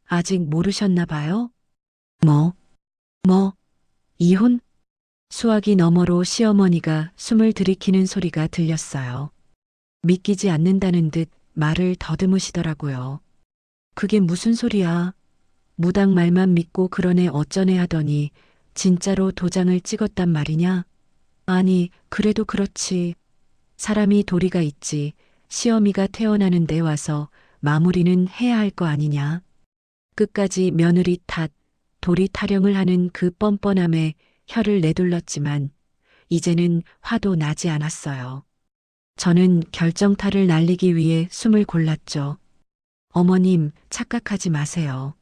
아직 모르셨나 봐요? 뭐, 이혼? 수화기 너머로 시어머니가 숨을 들이키는 소리가 들렸어요. 믿기지 않는다는 듯 말을 더듬으시더라고요. 그게 무슨 소리야? 무당 말만 믿고 그러네 어쩌네 하더니 진짜로 도장을 찍었단 말이냐? 아니, 그래도 그렇지. 사람이 도리가 있지. 시어미가 태어나는 데 와서 마무리는 해야 할 거 아니냐? 끝까지 며느리 탓, 도리 타령을 하는 그 뻔뻔함에 혀를 내둘렀지만 이제는 화도 나지 않았어요. 저는 결정타를 날리기 위해 숨을 골랐죠. 어머님, 착각하지 마세요.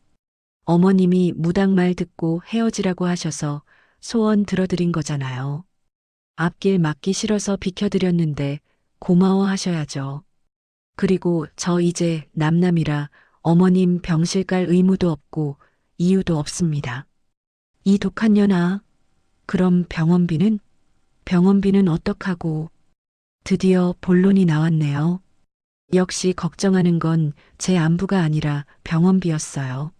어머님이 무당 말 듣고 헤어지라고 하셔서 소원 들어드린 거잖아요. 앞길 막기 싫어서 비켜드렸는데 고마워하셔야죠. 그리고 저 이제 남남이라 어머님 병실 갈 의무도 없고 이유도 없습니다. 이 독한 년아, 그럼 병원비는 어떡하고? 드디어 본론이 나왔네요. 역시 걱정하는 건 제 안부가 아니라 병원비였어요.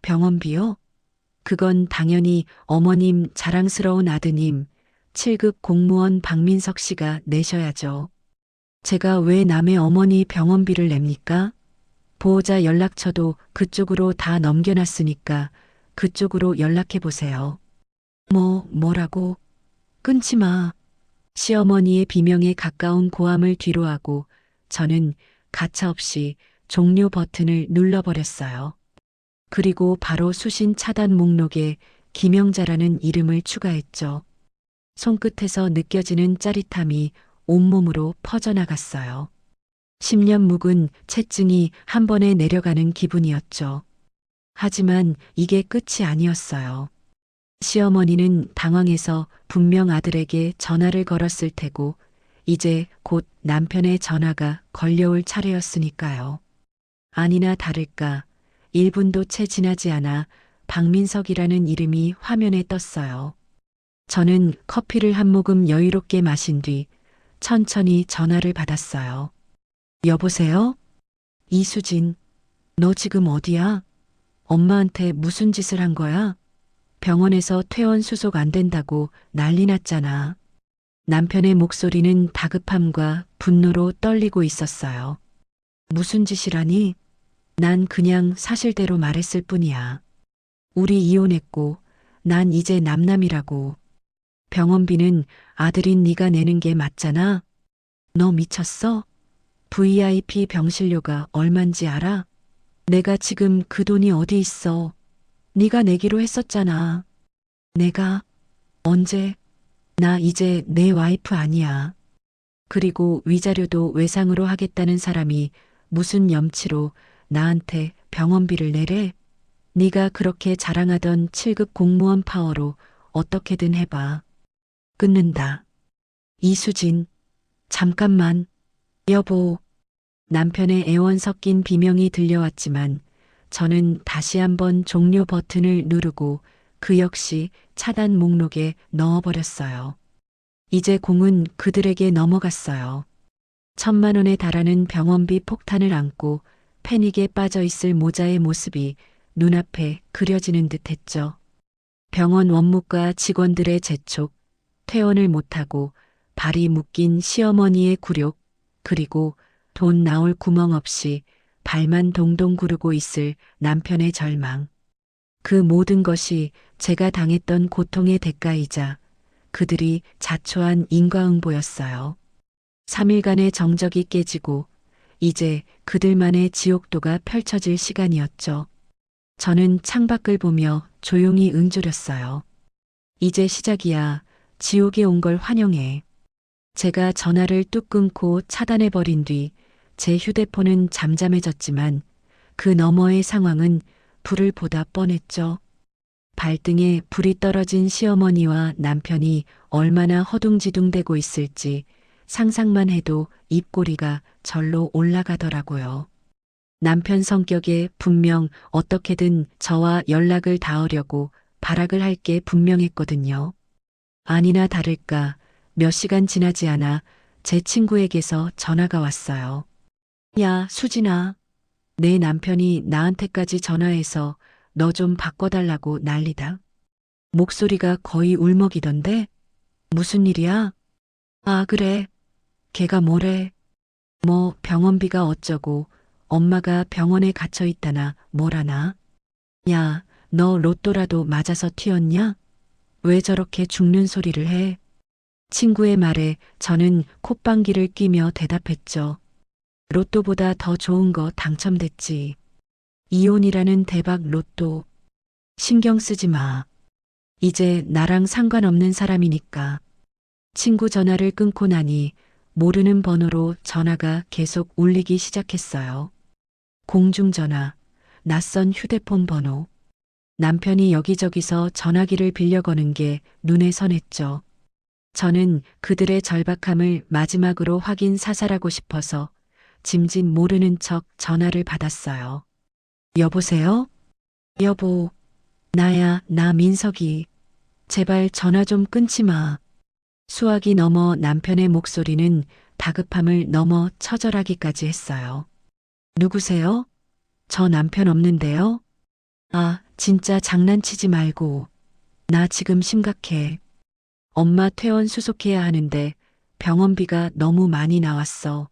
병원비요? 그건 당연히 어머님 자랑스러운 아드님 7급 공무원 박민석 씨가 내셔야죠. 제가 왜 남의 어머니 병원비를 냅니까? 보호자 연락처도 그쪽으로 다 넘겨놨으니까 그쪽으로 연락해 보세요. 뭐라고? 끊지 마. 시어머니의 비명에 가까운 고함을 뒤로하고 저는 가차없이 종료 버튼을 눌러버렸어요. 그리고 바로 수신 차단 목록에 김영자라는 이름을 추가했죠. 손끝에서 느껴지는 짜릿함이 온몸으로 퍼져나갔어요. 10년 묵은 채증이 한 번에 내려가는 기분이었죠. 하지만 이게 끝이 아니었어요. 시어머니는 당황해서 분명 아들에게 전화를 걸었을 테고 이제 곧 남편의 전화가 걸려올 차례였으니까요. 아니나 다를까 1분도 채 지나지 않아 박민석이라는 이름이 화면에 떴어요. 저는 커피를 한 모금 여유롭게 마신 뒤 천천히 전화를 받았어요. 여보세요? 이수진, 너 지금 어디야? 엄마한테 무슨 짓을 한 거야? 병원에서 퇴원 수속 안 된다고 난리 났잖아. 남편의 목소리는 다급함과 분노로 떨리고 있었어요. 무슨 짓이라니? 난 그냥 사실대로 말했을 뿐이야. 우리 이혼했고 난 이제 남남이라고. 병원비는 아들인 네가 내는 게 맞잖아. 너 미쳤어? VIP 병실료가 얼만지 알아? 내가 지금 그 돈이 어디 있어? 네가 내기로 했었잖아. 내가? 언제? 나 이제 내 와이프 아니야. 그리고 위자료도 외상으로 하겠다는 사람이 무슨 염치로 나한테 병원비를 내래? 네가 그렇게 자랑하던 7급 공무원 파워로 어떻게든 해봐. 끊는다. 이수진, 잠깐만. 여보. 남편의 애원 섞인 비명이 들려왔지만 저는 다시 한번 종료 버튼을 누르고 그 역시 차단 목록에 넣어버렸어요. 이제 공은 그들에게 넘어갔어요. 1,000만 원에 달하는 병원비 폭탄을 안고 패닉에 빠져 있을 모자의 모습이 눈앞에 그려지는 듯 했죠. 병원 원무과 직원들의 재촉, 퇴원을 못하고 발이 묶인 시어머니의 굴욕, 그리고 돈 나올 구멍 없이 발만 동동 구르고 있을 남편의 절망. 그 모든 것이 제가 당했던 고통의 대가이자 그들이 자초한 인과응보였어요. 3일간의 정적이 깨지고 이제 그들만의 지옥도가 펼쳐질 시간이었죠. 저는 창밖을 보며 조용히 응조렸어요. 이제 시작이야. 지옥에 온 걸 환영해. 제가 전화를 뚝 끊고 차단해버린 뒤 제 휴대폰은 잠잠해졌지만 그 너머의 상황은 불을 보다 뻔했죠. 발등에 불이 떨어진 시어머니와 남편이 얼마나 허둥지둥대고 있을지 상상만 해도 입꼬리가 절로 올라가더라고요. 남편 성격에 분명 어떻게든 저와 연락을 닿으려고 발악을 할 게 분명했거든요. 아니나 다를까 몇 시간 지나지 않아 제 친구에게서 전화가 왔어요. 야, 수진아. 내 남편이 나한테까지 전화해서 너 좀 바꿔달라고 난리다. 목소리가 거의 울먹이던데? 무슨 일이야? 아, 그래. 걔가 뭐래? 뭐 병원비가 어쩌고 엄마가 병원에 갇혀 있다나 뭐라나. 야, 너 로또라도 맞아서 튀었냐? 왜 저렇게 죽는 소리를 해? 친구의 말에 저는 콧방귀를 뀌며 대답했죠. 로또보다 더 좋은 거 당첨됐지. 이혼이라는 대박 로또. 신경 쓰지 마. 이제 나랑 상관없는 사람이니까. 친구 전화를 끊고 나니 모르는 번호로 전화가 계속 울리기 시작했어요. 공중전화, 낯선 휴대폰 번호. 남편이 여기저기서 전화기를 빌려 거는 게 눈에 선했죠. 저는 그들의 절박함을 마지막으로 확인 사살하고 싶어서 짐짓 모르는 척 전화를 받았어요. 여보세요? 여보, 나야, 나 민석이. 제발 전화 좀 끊지 마. 수화기 넘어 남편의 목소리는 다급함을 넘어 처절하기까지 했어요. 누구세요? 저 남편 없는데요? 아, 진짜 장난치지 말고. 나 지금 심각해. 엄마 퇴원 수속해야 하는데 병원비가 너무 많이 나왔어.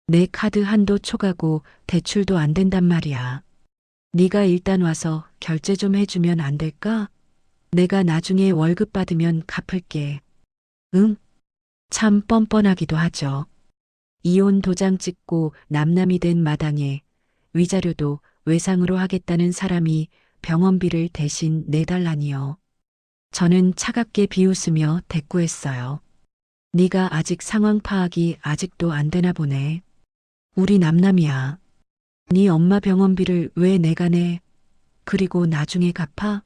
내 카드 한도 초과고 대출도 안 된단 말이야. 네가 일단 와서 결제 좀 해주면 안 될까? 내가 나중에 월급 받으면 갚을게. 응? 참 뻔뻔하기도 하죠. 이혼 도장 찍고 남남이 된 마당에 위자료도 외상으로 하겠다는 사람이 병원비를 대신 내달라니요. 저는 차갑게 비웃으며 대꾸했어요. 네가 아직 상황 파악이 아직도 안 되나 보네. 우리 남남이야. 네 엄마 병원비를 왜 내가 내? 그리고 나중에 갚아?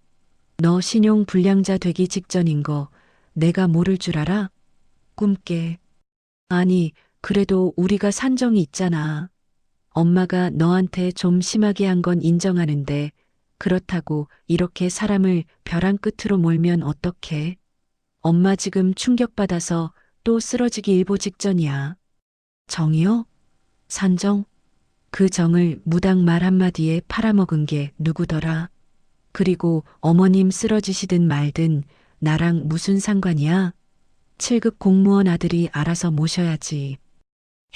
너 신용 불량자 되기 직전인 거 내가 모를 줄 알아? 꿈깨. 아니, 그래도 우리가 산정이 있잖아. 엄마가 너한테 좀 심하게 한 건 인정하는데 그렇다고 이렇게 사람을 벼랑 끝으로 몰면 어떡해? 엄마 지금 충격받아서 또 쓰러지기 일보 직전이야. 정이요? 산정? 그 정을 무당 말 한마디에 팔아먹은 게 누구더라? 그리고 어머님 쓰러지시든 말든 나랑 무슨 상관이야? 7급 공무원 아들이 알아서 모셔야지.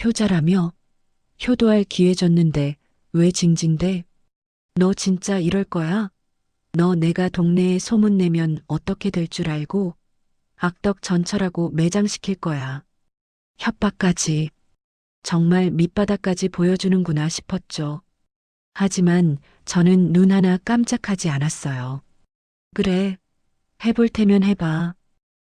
효자라며? 효도할 기회 줬는데 왜 징징대? 너 진짜 이럴 거야? 너 내가 동네에 소문내면 어떻게 될 줄 알고? 악덕 전처라고 매장시킬 거야. 협박까지. 정말 밑바닥까지 보여주는구나 싶었죠. 하지만 저는 눈 하나 깜짝하지 않았어요. 그래, 해볼 테면 해봐.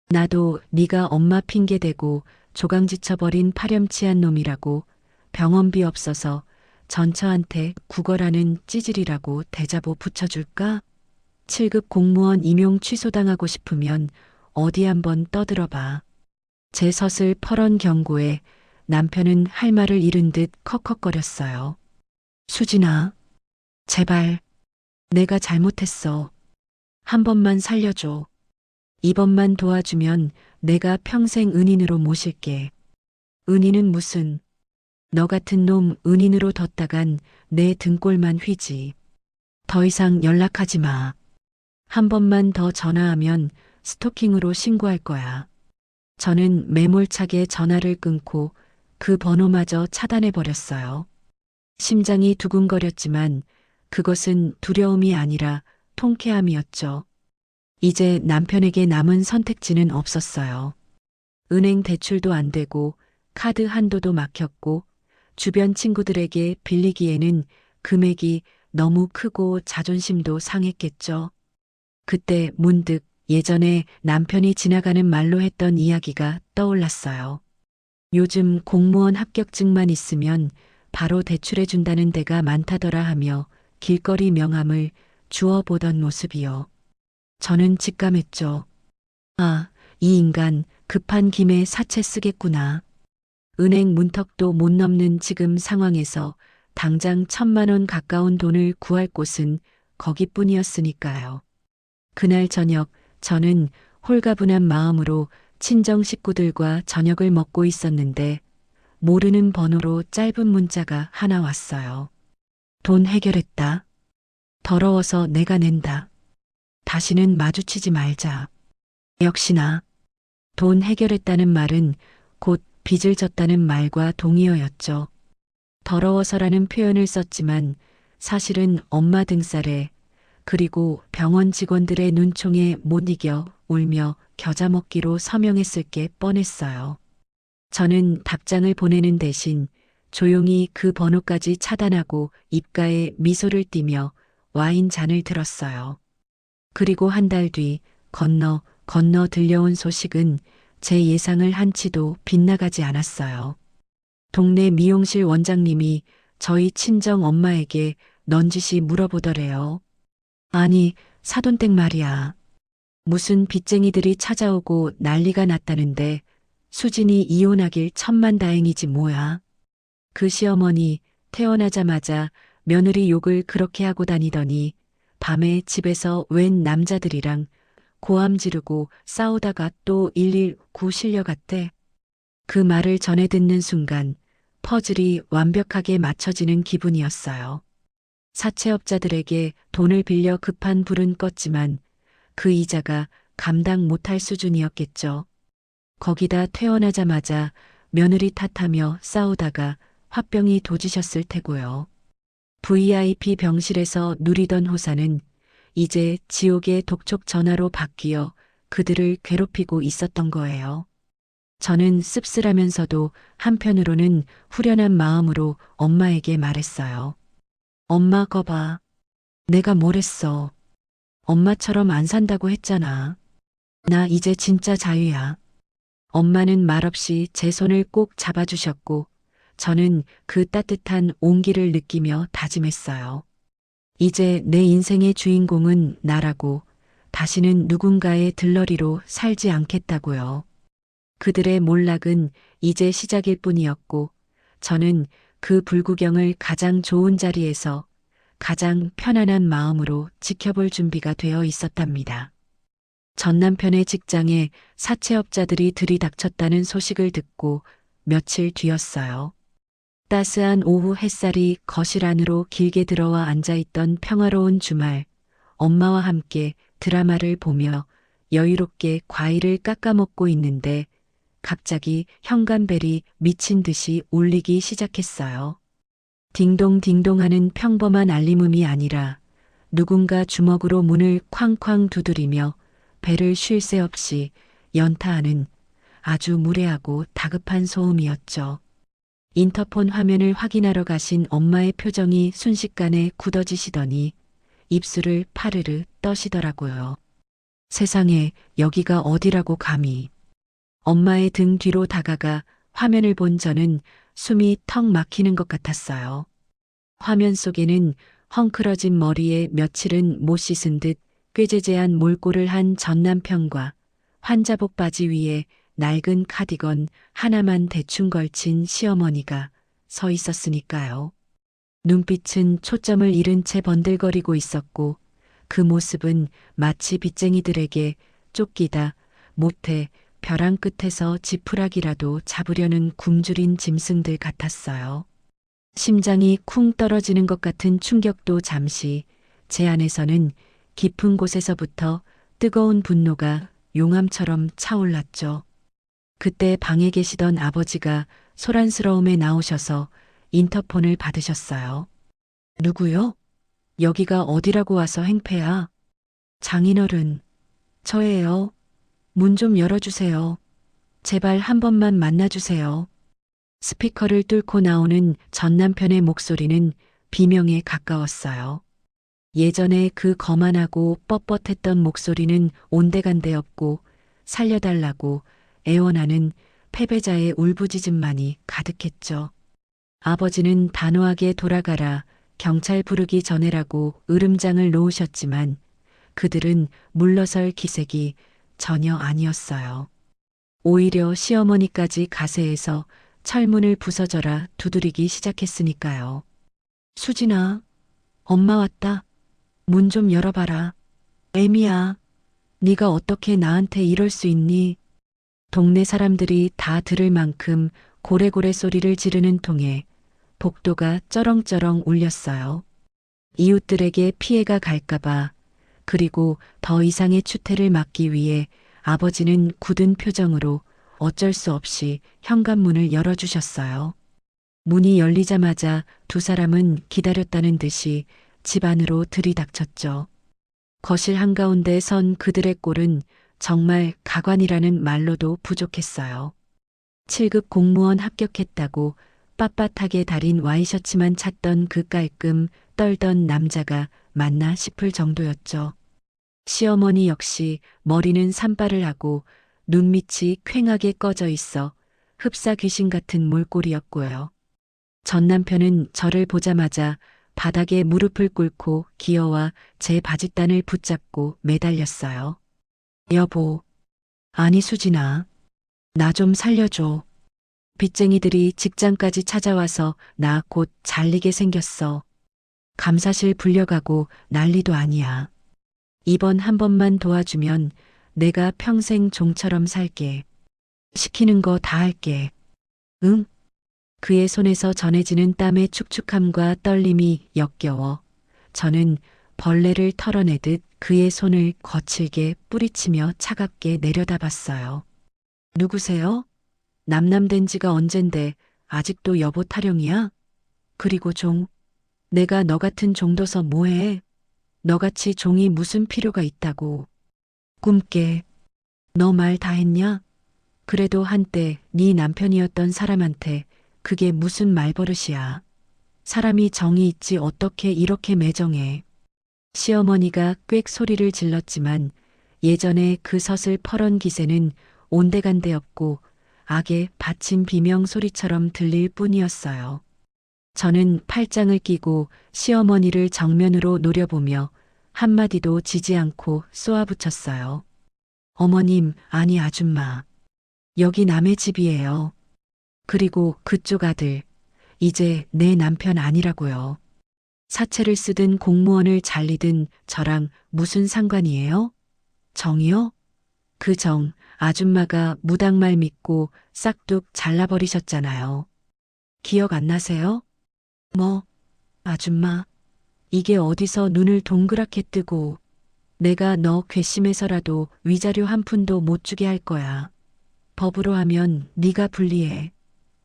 나도 네가 엄마 핑계대고 조강지쳐버린 파렴치한 놈이라고 병원비 없어서 전처한테 국어라는 찌질이라고 대자보 붙여줄까? 7급 공무원 임용 취소당하고 싶으면 어디 한번 떠들어봐. 제 서슬 퍼런 경고에 남편은 할 말을 잃은 듯 컥컥거렸어요. 수진아, 제발, 내가 잘못했어. 한 번만 살려줘. 이번만 도와주면 내가 평생 은인으로 모실게. 은인은 무슨, 너 같은 놈 은인으로 뒀다간 내 등골만 휘지. 더 이상 연락하지 마. 한 번만 더 전화하면 스토킹으로 신고할 거야. 저는 매몰차게 전화를 끊고 그 번호마저 차단해 버렸어요. 심장이 두근거렸지만 그것은 두려움이 아니라 통쾌함이었죠. 이제 남편에게 남은 선택지는 없었어요. 은행 대출도 안 되고 카드 한도도 막혔고 주변 친구들에게 빌리기에는 금액이 너무 크고 자존심도 상했겠죠. 그때 문득 예전에 남편이 지나가는 말로 했던 이야기가 떠올랐어요. 요즘 공무원 합격증만 있으면 바로 대출해준다는 데가 많다더라 하며 길거리 명함을 주워보던 모습이요. 저는 직감했죠. 아, 이 인간 급한 김에 사채 쓰겠구나. 은행 문턱도 못 넘는 지금 상황에서 당장 1,000만 원 가까운 돈을 구할 곳은 거기뿐이었으니까요. 그날 저녁 저는 홀가분한 마음으로 친정 식구들과 저녁을 먹고 있었는데 모르는 번호로 짧은 문자가 하나 왔어요. 돈 해결했다. 더러워서 내가 낸다. 다시는 마주치지 말자. 역시나 돈 해결했다는 말은 곧 빚을 졌다는 말과 동의어였죠. 더러워서라는 표현을 썼지만 사실은 엄마 등살에 그리고 병원 직원들의 눈총에 못 이겨 울며 겨자 먹기로 서명했을 게 뻔했어요. 저는 답장을 보내는 대신 조용히 그 번호까지 차단하고 입가에 미소를 띠며 와인 잔을 들었어요. 그리고 한 달 뒤 건너 들려온 소식은 제 예상을 한치도 빗나가지 않았어요. 동네 미용실 원장님이 저희 친정 엄마에게 넌지시 물어보더래요. 아니, 사돈댁 말이야. 무슨 빚쟁이들이 찾아오고 난리가 났다는데 수진이 이혼하길 천만다행이지 뭐야. 그 시어머니 태어나자마자 며느리 욕을 그렇게 하고 다니더니 밤에 집에서 웬 남자들이랑 고함 지르고 싸우다가 또 119 실려갔대. 그 말을 전해 듣는 순간 퍼즐이 완벽하게 맞춰지는 기분이었어요. 사채업자들에게 돈을 빌려 급한 불은 껐지만 그 이자가 감당 못할 수준이었겠죠. 거기다 퇴원하자마자 며느리 탓하며 싸우다가 화병이 도지셨을 테고요. VIP 병실에서 누리던 호사는 이제 지옥의 독촉 전화로 바뀌어 그들을 괴롭히고 있었던 거예요. 저는 씁쓸하면서도 한편으로는 후련한 마음으로 엄마에게 말했어요. 엄마 거봐. 내가 뭘 했어. 엄마처럼 안 산다고 했잖아. 나 이제 진짜 자유야. 엄마는 말없이 제 손을 꼭 잡아주셨고 저는 그 따뜻한 온기를 느끼며 다짐했어요. 이제 내 인생의 주인공은 나라고 다시는 누군가의 들러리로 살지 않겠다고요. 그들의 몰락은 이제 시작일 뿐이었고 저는 그 불구경을 가장 좋은 자리에서 가장 편안한 마음으로 지켜볼 준비가 되어 있었답니다. 전 남편의 직장에 사채업자들이 들이닥쳤다는 소식을 듣고 며칠 뒤였어요. 따스한 오후 햇살이 거실 안으로 길게 들어와 앉아있던 평화로운 주말, 엄마와 함께 드라마를 보며 여유롭게 과일을 깎아먹고 있는데 갑자기 현관벨이 미친 듯이 울리기 시작했어요. 딩동딩동 하는 평범한 알림음이 아니라 누군가 주먹으로 문을 쾅쾅 두드리며 배를 쉴 새 없이 연타하는 아주 무례하고 다급한 소음이었죠. 인터폰 화면을 확인하러 가신 엄마의 표정이 순식간에 굳어지시더니 입술을 파르르 떠시더라고요. 세상에 여기가 어디라고 감히. 엄마의 등 뒤로 다가가 화면을 본 저는 숨이 턱 막히는 것 같았어요. 화면 속에는 헝클어진 머리에 며칠은 못 씻은 듯 꾀재재한 몰골을 한 전 남편과 환자복 바지 위에 낡은 카디건 하나만 대충 걸친 시어머니가 서 있었으니까요. 눈빛은 초점을 잃은 채 번들거리고 있었고 그 모습은 마치 빚쟁이들에게 쫓기다 못해 벼랑 끝에서 지푸라기라도 잡으려는 굶주린 짐승들 같았어요. 심장이 쿵 떨어지는 것 같은 충격도 잠시 제 안에서는 깊은 곳에서부터 뜨거운 분노가 용암처럼 차올랐죠. 그때 방에 계시던 아버지가 소란스러움에 나오셔서 인터폰을 받으셨어요. 누구요? 여기가 어디라고 와서 행패야? 장인어른, 저예요. 문 좀 열어주세요. 제발 한 번만 만나주세요. 스피커를 뚫고 나오는 전 남편의 목소리는 비명에 가까웠어요. 예전에 그 거만하고 뻣뻣했던 목소리는 온데간데 없고 살려달라고 애원하는 패배자의 울부짖음만이 가득했죠. 아버지는 단호하게 돌아가라, 경찰 부르기 전에라고 으름장을 놓으셨지만 그들은 물러설 기색이 전혀 아니었어요. 오히려 시어머니까지 가세해서 철문을 부서져라 두드리기 시작했으니까요. 수진아, 엄마 왔다. 문 좀 열어봐라. 애미야, 네가 어떻게 나한테 이럴 수 있니? 동네 사람들이 다 들을 만큼 고래고래 소리를 지르는 통에 복도가 쩌렁쩌렁 울렸어요. 이웃들에게 피해가 갈까봐, 그리고 더 이상의 추태를 막기 위해 아버지는 굳은 표정으로 어쩔 수 없이 현관문을 열어주셨어요. 문이 열리자마자 두 사람은 기다렸다는 듯이 집 안으로 들이닥쳤죠. 거실 한가운데 선 그들의 꼴은 정말 가관이라는 말로도 부족했어요. 7급 공무원 합격했다고 빳빳하게 달인 와이셔츠만 찾던 그 깔끔 떨던 남자가 맞나 싶을 정도였죠. 시어머니 역시 머리는 산발을 하고 눈밑이 퀭하게 꺼져 있어 흡사 귀신 같은 몰골이었고요. 전 남편은 저를 보자마자 바닥에 무릎을 꿇고 기어와 제 바짓단을 붙잡고 매달렸어요. 여보, 아니 수진아, 나 좀 살려줘. 빚쟁이들이 직장까지 찾아와서 나 곧 잘리게 생겼어. 감사실 불려가고 난리도 아니야. 이번 한 번만 도와주면 내가 평생 종처럼 살게. 시키는 거 다 할게. 응? 그의 손에서 전해지는 땀의 축축함과 떨림이 역겨워 저는 벌레를 털어내듯 그의 손을 거칠게 뿌리치며 차갑게 내려다봤어요. 누구세요? 남남된 지가 언젠데 아직도 여보 타령이야? 그리고 종, 내가 너 같은 종 둬서 뭐해? 너같이 종이 무슨 필요가 있다고. 꿈깨. 너 말 다 했냐? 그래도 한때 네 남편이었던 사람한테 그게 무슨 말버릇이야. 사람이 정이 있지 어떻게 이렇게 매정해. 시어머니가 꽥 소리를 질렀지만 예전에 그 서슬 퍼런 기세는 온데간데 없고 악의 받침 비명 소리처럼 들릴 뿐이었어요. 저는 팔짱을 끼고 시어머니를 정면으로 노려보며 한마디도 지지 않고 쏘아붙였어요. 어머님, 아니 아줌마. 여기 남의 집이에요. 그리고 그쪽 아들, 이제 내 남편 아니라고요. 사채를 쓰든 공무원을 잘리든 저랑 무슨 상관이에요? 정이요? 그 정, 아줌마가 무당말 믿고 싹둑 잘라버리셨잖아요. 기억 안 나세요? 뭐, 아줌마, 이게 어디서 눈을 동그랗게 뜨고 내가 너 괘씸해서라도 위자료 한 푼도 못 주게 할 거야. 법으로 하면 네가 불리해.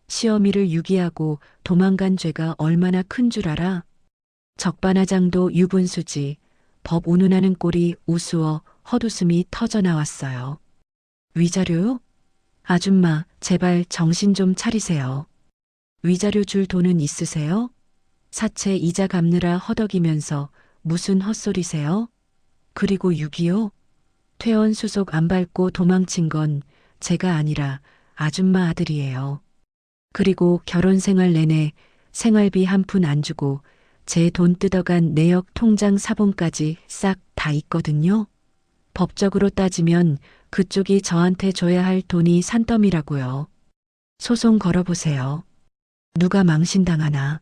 시어미를 유기하고 도망간 죄가 얼마나 큰 줄 알아? 적반하장도 유분수지. 법 운운하는 꼴이 우스워 헛웃음이 터져 나왔어요. 위자료요? 아줌마, 제발 정신 좀 차리세요. 위자료 줄 돈은 있으세요? 사채 이자 갚느라 허덕이면서 무슨 헛소리세요? 그리고 6.25? 퇴원 수속 안 밟고 도망친 건 제가 아니라 아줌마 아들이에요. 그리고 결혼 생활 내내 생활비 한 푼 안 주고 제 돈 뜯어간 내역 통장 사본까지 싹 다 있거든요. 법적으로 따지면 그쪽이 저한테 줘야 할 돈이 산더미라고요. 소송 걸어보세요. 누가 망신당하나.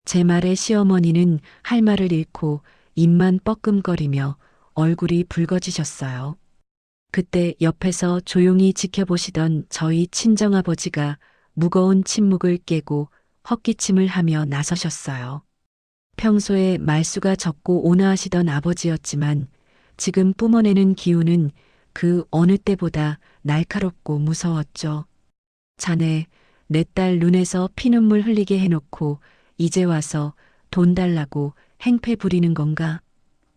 제 말에 시어머니는 할 말을 잃고 입만 뻐끔거리며 얼굴이 붉어지셨어요. 그때 옆에서 조용히 지켜보시던 저희 친정아버지가 무거운 침묵을 깨고 헛기침을 하며 나서셨어요. 평소에 말수가 적고 온화하시던 아버지였지만 지금 뿜어내는 기운은 그 어느 때보다 날카롭고 무서웠죠. 자네, 내 딸 눈에서 피눈물 흘리게 해놓고 이제 와서 돈 달라고 행패 부리는 건가?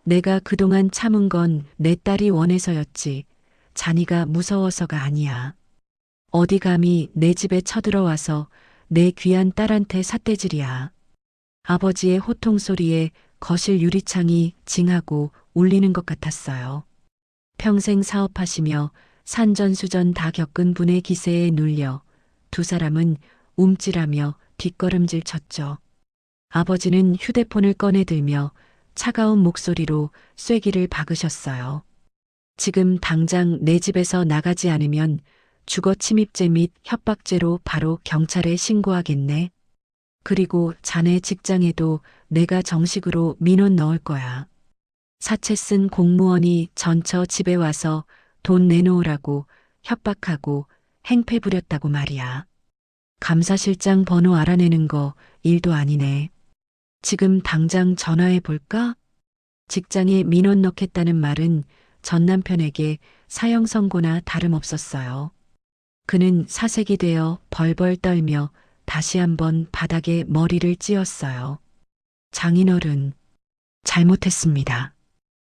내가 그동안 참은 건 내 딸이 원해서였지. 자니가 무서워서가 아니야. 어디 감히 내 집에 쳐들어와서 내 귀한 딸한테 삿대질이야. 아버지의 호통 소리에 거실 유리창이 징하고 울리는 것 같았어요. 평생 사업하시며 산전수전 다 겪은 분의 기세에 눌려 두 사람은 움찔하며 뒷걸음질 쳤죠. 아버지는 휴대폰을 꺼내들며 차가운 목소리로 쐐기를 박으셨어요. 지금 당장 내 집에서 나가지 않으면 주거 침입죄 및 협박죄로 바로 경찰에 신고하겠네. 그리고 자네 직장에도 내가 정식으로 민원 넣을 거야. 사채 쓴 공무원이 전처 집에 와서 돈 내놓으라고 협박하고 행패 부렸다고 말이야. 감사실장 번호 알아내는 거 일도 아니네. 지금 당장 전화해 볼까? 직장에 민원 넣겠다는 말은 전 남편에게 사형 선고나 다름없었어요. 그는 사색이 되어 벌벌 떨며 다시 한번 바닥에 머리를 찧었어요. 장인어른, 잘못했습니다.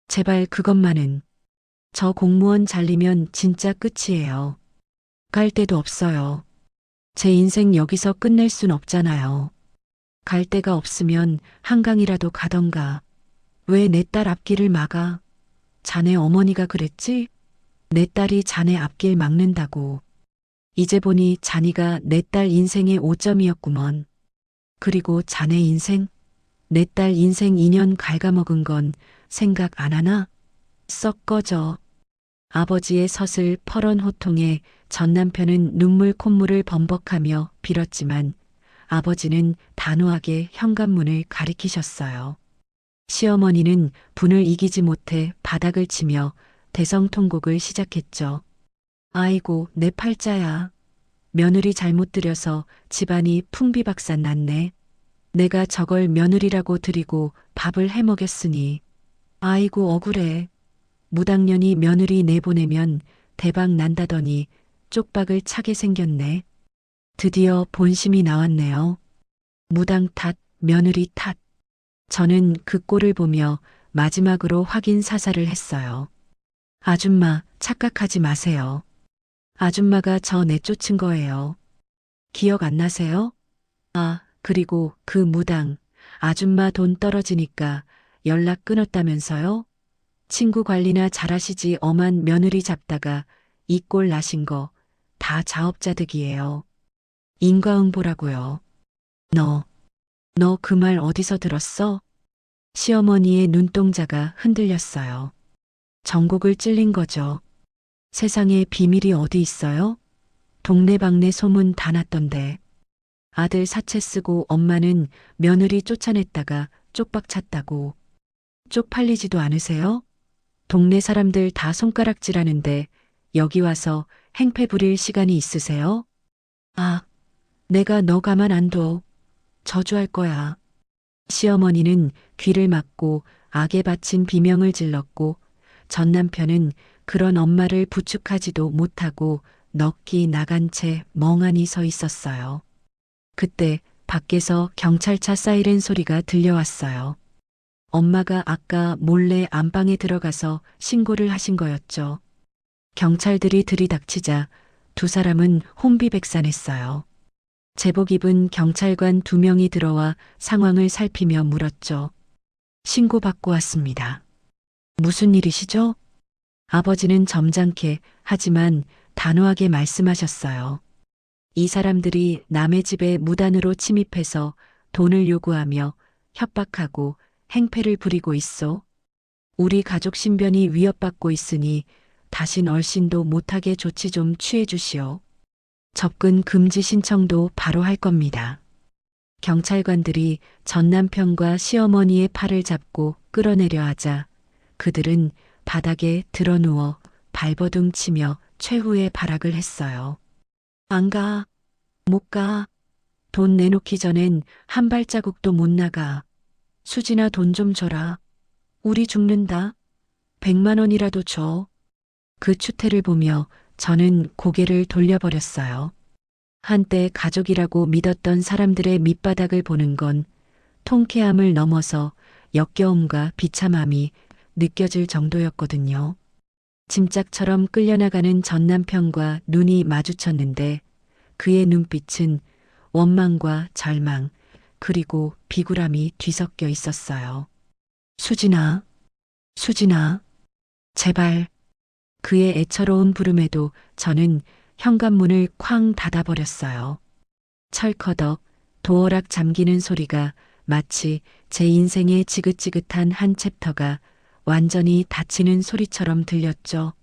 제발 그것만은. 저 공무원 잘리면 진짜 끝이에요. 갈 데도 없어요. 제 인생 여기서 끝낼 순 없잖아요. 갈 데가 없으면 한강이라도 가던가. 왜 내 딸 앞길을 막아? 자네 어머니가 그랬지? 내 딸이 자네 앞길 막는다고. 이제 보니 자니가 내 딸 인생의 오점이었구먼. 그리고 자네 인생? 내 딸 인생 2년 갉아먹은 건 생각 안 하나? 썩 꺼져. 아버지의 서슬 퍼런 호통에 전 남편은 눈물 콧물을 범벅하며 빌었지만 아버지는 단호하게 현관문을 가리키셨어요. 시어머니는 분을 이기지 못해 바닥을 치며 대성통곡을 시작했죠. 아이고, 내 팔자야. 며느리 잘못 들여서 집안이 풍비박산 났네. 내가 저걸 며느리라고 드리고 밥을 해먹였으니. 아이고, 억울해. 무당년이 며느리 내보내면 대박 난다더니 쪽박을 차게 생겼네. 드디어 본심이 나왔네요. 무당 탓, 며느리 탓. 저는 그 꼴을 보며 마지막으로 확인 사살을 했어요. 아줌마, 착각하지 마세요. 아줌마가 저 내쫓은 거예요. 기억 안 나세요? 아, 그리고 그 무당, 아줌마 돈 떨어지니까 연락 끊었다면서요? 친구 관리나 잘하시지 엄한 며느리 잡다가 이 꼴 나신 거 다 자업자득이에요. 인과응보라고요. 너 그 말 어디서 들었어? 시어머니의 눈동자가 흔들렸어요. 전곡을 찔린 거죠. 세상에 비밀이 어디 있어요? 동네방네 소문 다 났던데. 아들 사채 쓰고 엄마는 며느리 쫓아냈다가 쪽박 찼다고. 쪽팔리지도 않으세요? 동네 사람들 다 손가락질하는데 여기 와서 행패 부릴 시간이 있으세요? 아, 내가 너 가만 안 둬. 저주할 거야. 시어머니는 귀를 막고 악에 바친 비명을 질렀고 전 남편은 그런 엄마를 부축하지도 못하고 넋이 나간 채 멍하니 서 있었어요. 그때 밖에서 경찰차 사이렌 소리가 들려왔어요. 엄마가 아까 몰래 안방에 들어가서 신고를 하신 거였죠. 경찰들이 들이닥치자 두 사람은 혼비백산했어요. 제복 입은 경찰관 2명이 들어와 상황을 살피며 물었죠. 신고받고 왔습니다. 무슨 일이시죠? 아버지는 점잖게 하지만 단호하게 말씀하셨어요. 이 사람들이 남의 집에 무단으로 침입해서 돈을 요구하며 협박하고 행패를 부리고 있어. 우리 가족 신변이 위협받고 있으니 다신 얼씬도 못하게 조치 좀 취해 주시오. 접근 금지 신청도 바로 할 겁니다. 경찰관들이 전 남편과 시어머니의 팔을 잡고 끌어내려 하자 그들은 바닥에 드러누워 발버둥 치며 최후의 발악을 했어요. 안 가, 못 가. 돈 내놓기 전엔 한 발자국도 못 나가. 수진아 돈 좀 줘라. 우리 죽는다. 100만 원이라도 줘. 그 추태를 보며 저는 고개를 돌려버렸어요. 한때 가족이라고 믿었던 사람들의 밑바닥을 보는 건 통쾌함을 넘어서 역겨움과 비참함이 느껴질 정도였거든요. 짐짝처럼 끌려나가는 전 남편과 눈이 마주쳤는데 그의 눈빛은 원망과 절망 그리고 비굴함이 뒤섞여 있었어요. 수진아, 수진아, 제발. 그의 애처로운 부름에도 저는 현관문을 쾅 닫아버렸어요. 철커덕 도어락 잠기는 소리가 마치 제 인생의 지긋지긋한 한 챕터가 완전히 닫히는 소리처럼 들렸죠.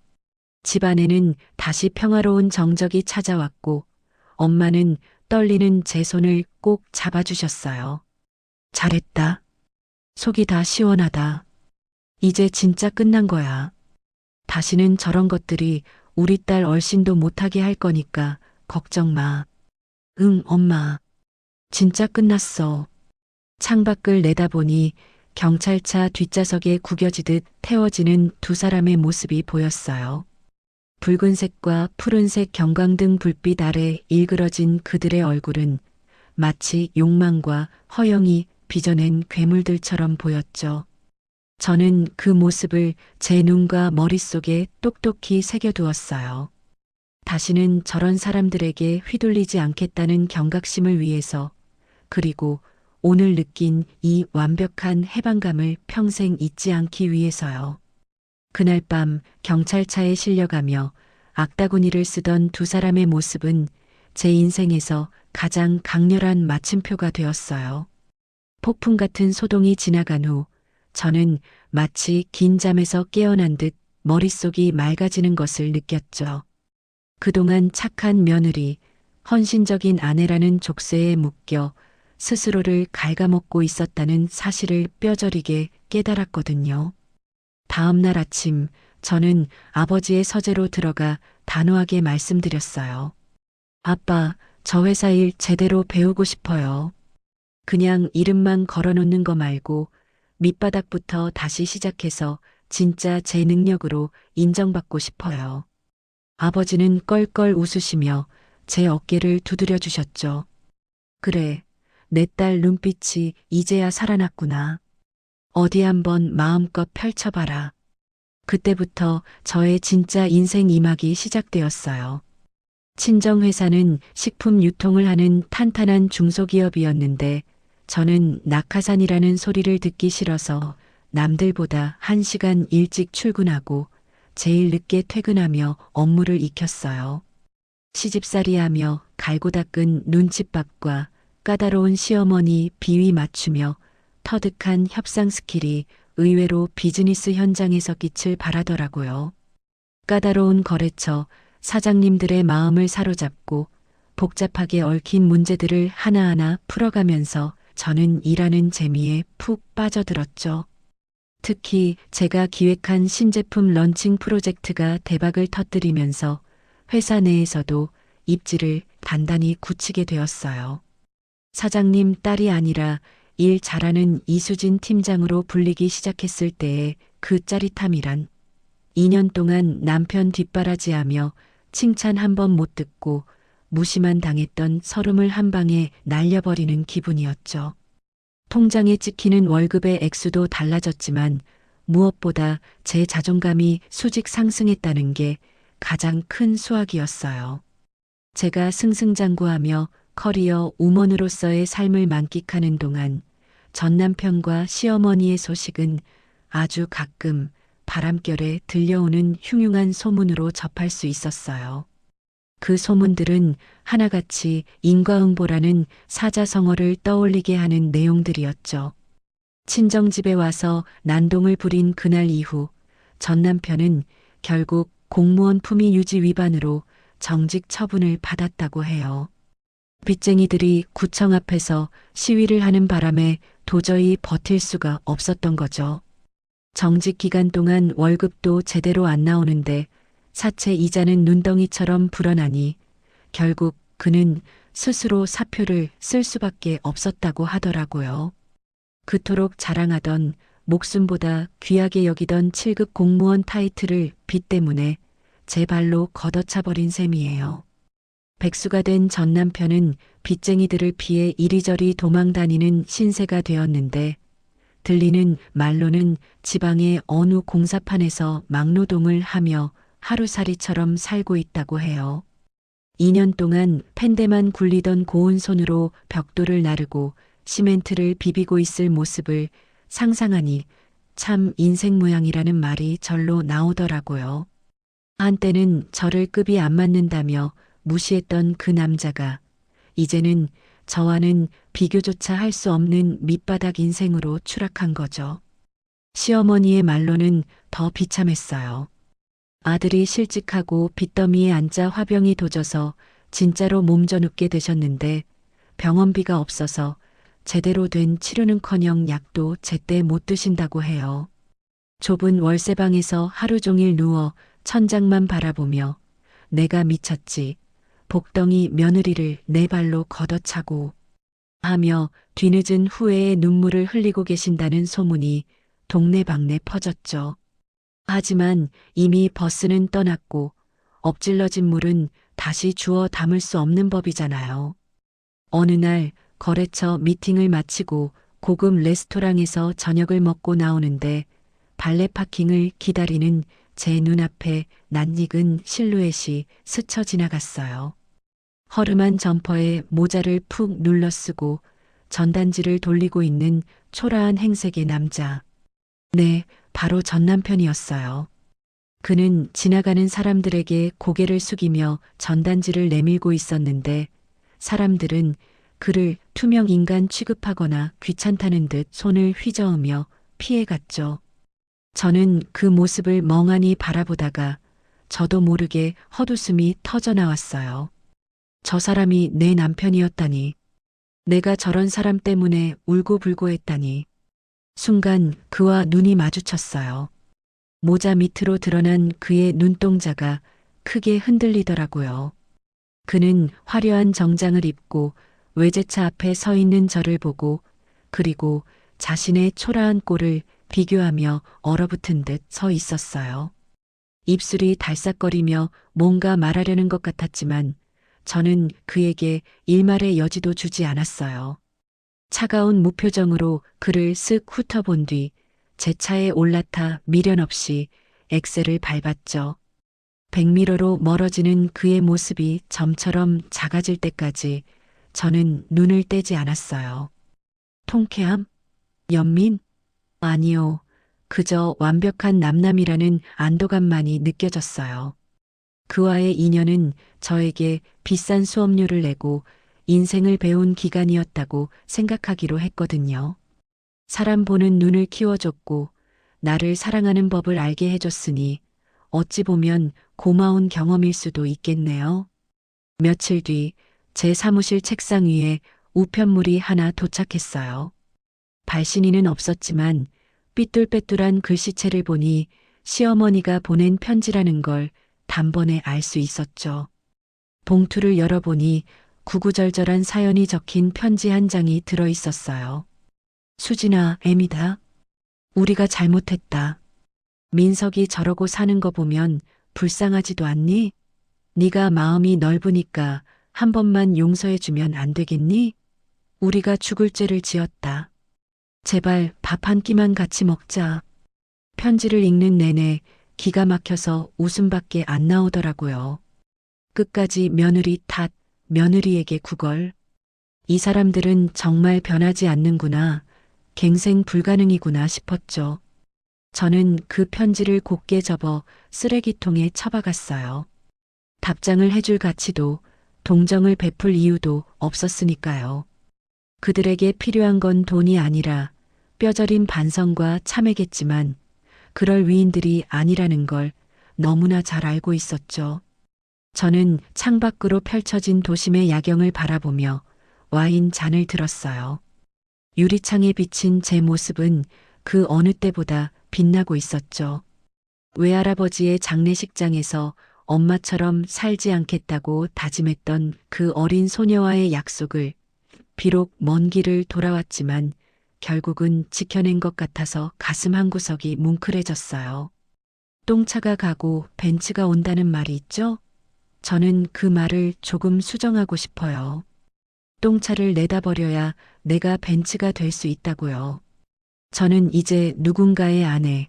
집안에는 다시 평화로운 정적이 찾아왔고 엄마는 떨리는 제 손을 꼭 잡아주셨어요. 잘했다. 속이 다 시원하다. 이제 진짜 끝난 거야. 다시는 저런 것들이 우리 딸 얼씬도 못하게 할 거니까 걱정 마. 응, 엄마. 진짜 끝났어. 창밖을 내다보니 경찰차 뒷좌석에 구겨지듯 태워지는 두 사람의 모습이 보였어요. 붉은색과 푸른색 경광등 불빛 아래 일그러진 그들의 얼굴은 마치 욕망과 허영이 빚어낸 괴물들처럼 보였죠. 저는 그 모습을 제 눈과 머릿속에 똑똑히 새겨두었어요. 다시는 저런 사람들에게 휘둘리지 않겠다는 경각심을 위해서, 그리고 오늘 느낀 이 완벽한 해방감을 평생 잊지 않기 위해서요. 그날 밤 경찰차에 실려가며 악다구니를 쓰던 두 사람의 모습은 제 인생에서 가장 강렬한 마침표가 되었어요. 폭풍 같은 소동이 지나간 후 저는 마치 긴 잠에서 깨어난 듯 머릿속이 맑아지는 것을 느꼈죠. 그동안 착한 며느리, 헌신적인 아내라는 족쇄에 묶여 스스로를 갉아먹고 있었다는 사실을 뼈저리게 깨달았거든요. 다음 날 아침 저는 아버지의 서재로 들어가 단호하게 말씀드렸어요. 아빠, 저 회사 일 제대로 배우고 싶어요. 그냥 이름만 걸어놓는 거 말고 밑바닥부터 다시 시작해서 진짜 제 능력으로 인정받고 싶어요. 아버지는 껄껄 웃으시며 제 어깨를 두드려 주셨죠. 그래, 내 딸 눈빛이 이제야 살아났구나. 어디 한번 마음껏 펼쳐봐라. 그때부터 저의 진짜 인생 이막이 시작되었어요. 친정회사는 식품 유통을 하는 탄탄한 중소기업이었는데 저는 낙하산이라는 소리를 듣기 싫어서 남들보다 1시간 일찍 출근하고 제일 늦게 퇴근하며 업무를 익혔어요. 시집살이하며 갈고 닦은 눈칫밥과 까다로운 시어머니 비위 맞추며 터득한 협상 스킬이 의외로 비즈니스 현장에서 빛을 발하더라고요. 까다로운 거래처 사장님들의 마음을 사로잡고 복잡하게 얽힌 문제들을 하나하나 풀어가면서 저는 일하는 재미에 푹 빠져들었죠. 특히 제가 기획한 신제품 런칭 프로젝트가 대박을 터뜨리면서 회사 내에서도 입지를 단단히 굳히게 되었어요. 사장님 딸이 아니라 일 잘하는 이수진 팀장으로 불리기 시작했을 때의 그 짜릿함이란 2년 동안 남편 뒷바라지하며 칭찬 한 번 못 듣고 무시만 당했던 서름을 한 방에 날려버리는 기분이었죠. 통장에 찍히는 월급의 액수도 달라졌지만 무엇보다 제 자존감이 수직 상승했다는 게 가장 큰 수확이었어요. 제가 승승장구하며 커리어 우먼으로서의 삶을 만끽하는 동안 전 남편과 시어머니의 소식은 아주 가끔 바람결에 들려오는 흉흉한 소문으로 접할 수 있었어요. 그 소문들은 하나같이 인과응보라는 사자성어를 떠올리게 하는 내용들이었죠. 친정집에 와서 난동을 부린 그날 이후 전 남편은 결국 공무원 품위 유지 위반으로 정직 처분을 받았다고 해요. 빚쟁이들이 구청 앞에서 시위를 하는 바람에 도저히 버틸 수가 없었던 거죠. 정직 기간 동안 월급도 제대로 안 나오는데 사채 이자는 눈덩이처럼 불어나니 결국 그는 스스로 사표를 쓸 수밖에 없었다고 하더라고요. 그토록 자랑하던 목숨보다 귀하게 여기던 7급 공무원 타이틀을 빚 때문에 제 발로 걷어차버린 셈이에요. 백수가 된 전 남편은 빚쟁이들을 피해 이리저리 도망다니는 신세가 되었는데 들리는 말로는 지방의 어느 공사판에서 막노동을 하며 하루살이처럼 살고 있다고 해요. 2년 동안 펜대만 굴리던 고운 손으로 벽돌을 나르고 시멘트를 비비고 있을 모습을 상상하니 참 인생 모양이라는 말이 절로 나오더라고요. 한때는 저를 급이 안 맞는다며 무시했던 그 남자가 이제는 저와는 비교조차 할 수 없는 밑바닥 인생으로 추락한 거죠. 시어머니의 말로는 더 비참했어요. 아들이 실직하고 빚더미에 앉아 화병이 도져서 진짜로 몸져 눕게 되셨는데 병원비가 없어서 제대로 된 치료는커녕 약도 제때 못 드신다고 해요. 좁은 월세방에서 하루 종일 누워 천장만 바라보며 내가 미쳤지. 복덩이 며느리를 내 발로 걷어차고 하며 뒤늦은 후회의 눈물을 흘리고 계신다는 소문이 동네방네 퍼졌죠. 하지만 이미 버스는 떠났고 엎질러진 물은 다시 주워 담을 수 없는 법이잖아요. 어느 날 거래처 미팅을 마치고 고급 레스토랑에서 저녁을 먹고 나오는데 발레 파킹을 기다리는 제 눈앞에 낯익은 실루엣이 스쳐 지나갔어요. 허름한 점퍼에 모자를 푹 눌러 쓰고 전단지를 돌리고 있는 초라한 행색의 남자. 네, 바로 전 남편이었어요. 그는 지나가는 사람들에게 고개를 숙이며 전단지를 내밀고 있었는데 사람들은 그를 투명 인간 취급하거나 귀찮다는 듯 손을 휘저으며 피해갔죠. 저는 그 모습을 멍하니 바라보다가 저도 모르게 헛웃음이 터져 나왔어요. 저 사람이 내 남편이었다니. 내가 저런 사람 때문에 울고불고 했다니. 순간 그와 눈이 마주쳤어요. 모자 밑으로 드러난 그의 눈동자가 크게 흔들리더라고요. 그는 화려한 정장을 입고 외제차 앞에 서 있는 저를 보고 그리고 자신의 초라한 꼴을 비교하며 얼어붙은 듯 서 있었어요. 입술이 달싹거리며 뭔가 말하려는 것 같았지만 저는 그에게 일말의 여지도 주지 않았어요. 차가운 무표정으로 그를 쓱 훑어본 뒤 제 차에 올라타 미련 없이 엑셀을 밟았죠. 백미러로 멀어지는 그의 모습이 점처럼 작아질 때까지 저는 눈을 떼지 않았어요. 통쾌함? 연민? 아니요. 그저 완벽한 남남이라는 안도감만이 느껴졌어요. 그와의 인연은 저에게 비싼 수업료를 내고 인생을 배운 기간이었다고 생각하기로 했거든요. 사람 보는 눈을 키워줬고 나를 사랑하는 법을 알게 해줬으니 어찌 보면 고마운 경험일 수도 있겠네요. 며칠 뒤 제 사무실 책상 위에 우편물이 하나 도착했어요. 발신인은 없었지만 삐뚤빼뚤한 글씨체를 보니 시어머니가 보낸 편지라는 걸 단번에 알 수 있었죠. 봉투를 열어보니 구구절절한 사연이 적힌 편지 한 장이 들어 있었어요. 수진아, 애미다. 우리가 잘못했다. 민석이 저러고 사는 거 보면 불쌍하지도 않니? 네가 마음이 넓으니까 한 번만 용서해주면 안 되겠니? 우리가 죽을 죄를 지었다. 제발 밥 한 끼만 같이 먹자. 편지를 읽는 내내 기가 막혀서 웃음밖에 안 나오더라고요. 끝까지 며느리 탓, 며느리에게 구걸. 이 사람들은 정말 변하지 않는구나. 갱생 불가능이구나 싶었죠. 저는 그 편지를 곱게 접어 쓰레기통에 처박았어요. 답장을 해줄 가치도 동정을 베풀 이유도 없었으니까요. 그들에게 필요한 건 돈이 아니라 뼈저린 반성과 참회겠지만 그럴 위인들이 아니라는 걸 너무나 잘 알고 있었죠. 저는 창밖으로 펼쳐진 도심의 야경을 바라보며 와인 잔을 들었어요. 유리창에 비친 제 모습은 그 어느 때보다 빛나고 있었죠. 외할아버지의 장례식장에서 엄마처럼 살지 않겠다고 다짐했던 그 어린 소녀와의 약속을 비록 먼 길을 돌아왔지만 결국은 지켜낸 것 같아서 가슴 한구석이 뭉클해졌어요. 똥차가 가고 벤츠가 온다는 말이 있죠? 저는 그 말을 조금 수정하고 싶어요. 똥차를 내다버려야 내가 벤츠가 될 수 있다고요. 저는 이제 누군가의 아내,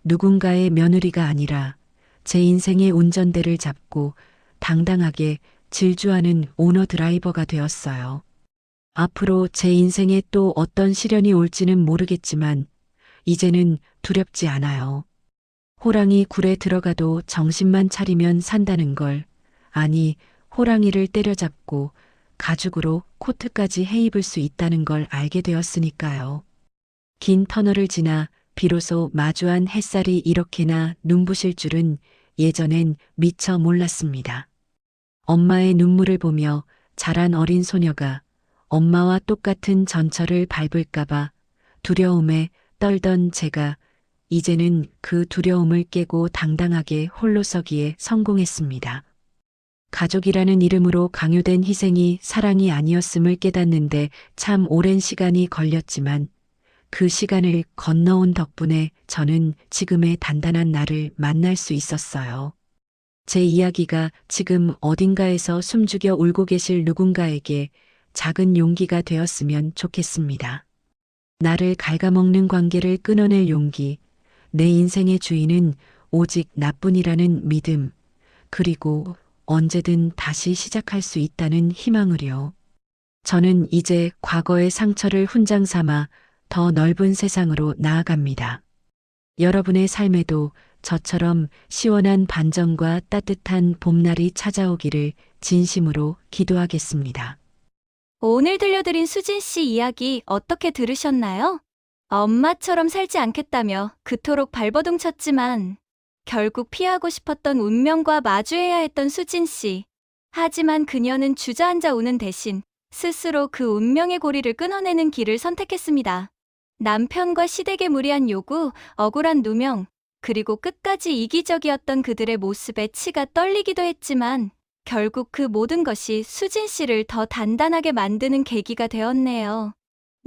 누군가의 며느리가 아니라 제 인생의 운전대를 잡고 당당하게 질주하는 오너 드라이버가 되었어요. 앞으로 제 인생에 또 어떤 시련이 올지는 모르겠지만 이제는 두렵지 않아요. 호랑이 굴에 들어가도 정신만 차리면 산다는 걸, 아니 호랑이를 때려잡고 가죽으로 코트까지 해입을 수 있다는 걸 알게 되었으니까요. 긴 터널을 지나 비로소 마주한 햇살이 이렇게나 눈부실 줄은 예전엔 미처 몰랐습니다. 엄마의 눈물을 보며 자란 어린 소녀가 엄마와 똑같은 전철을 밟을까봐 두려움에 떨던 제가 이제는 그 두려움을 깨고 당당하게 홀로 서기에 성공했습니다. 가족이라는 이름으로 강요된 희생이 사랑이 아니었음을 깨닫는데 참 오랜 시간이 걸렸지만 그 시간을 건너온 덕분에 저는 지금의 단단한 나를 만날 수 있었어요. 제 이야기가 지금 어딘가에서 숨죽여 울고 계실 누군가에게 작은 용기가 되었으면 좋겠습니다. 나를 갉아먹는 관계를 끊어낼 용기, 내 인생의 주인은 오직 나뿐이라는 믿음, 그리고 언제든 다시 시작할 수 있다는 희망을요. 저는 이제 과거의 상처를 훈장 삼아 더 넓은 세상으로 나아갑니다. 여러분의 삶에도 저처럼 시원한 반전과 따뜻한 봄날이 찾아오기를 진심으로 기도하겠습니다. 오늘 들려드린 수진 씨 이야기 어떻게 들으셨나요? 엄마처럼 살지 않겠다며 그토록 발버둥 쳤지만 결국 피하고 싶었던 운명과 마주해야 했던 수진 씨. 하지만 그녀는 주저앉아 우는 대신 스스로 그 운명의 고리를 끊어내는 길을 선택했습니다. 남편과 시댁의 무리한 요구, 억울한 누명, 그리고 끝까지 이기적이었던 그들의 모습에 치가 떨리기도 했지만 결국 그 모든 것이 수진 씨를 더 단단하게 만드는 계기가 되었네요.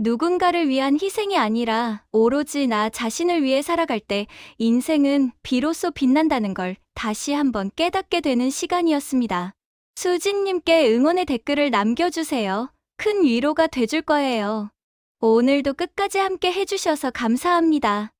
누군가를 위한 희생이 아니라 오로지 나 자신을 위해 살아갈 때 인생은 비로소 빛난다는 걸 다시 한번 깨닫게 되는 시간이었습니다. 수진님께 응원의 댓글을 남겨주세요. 큰 위로가 돼줄 거예요. 오늘도 끝까지 함께 해주셔서 감사합니다.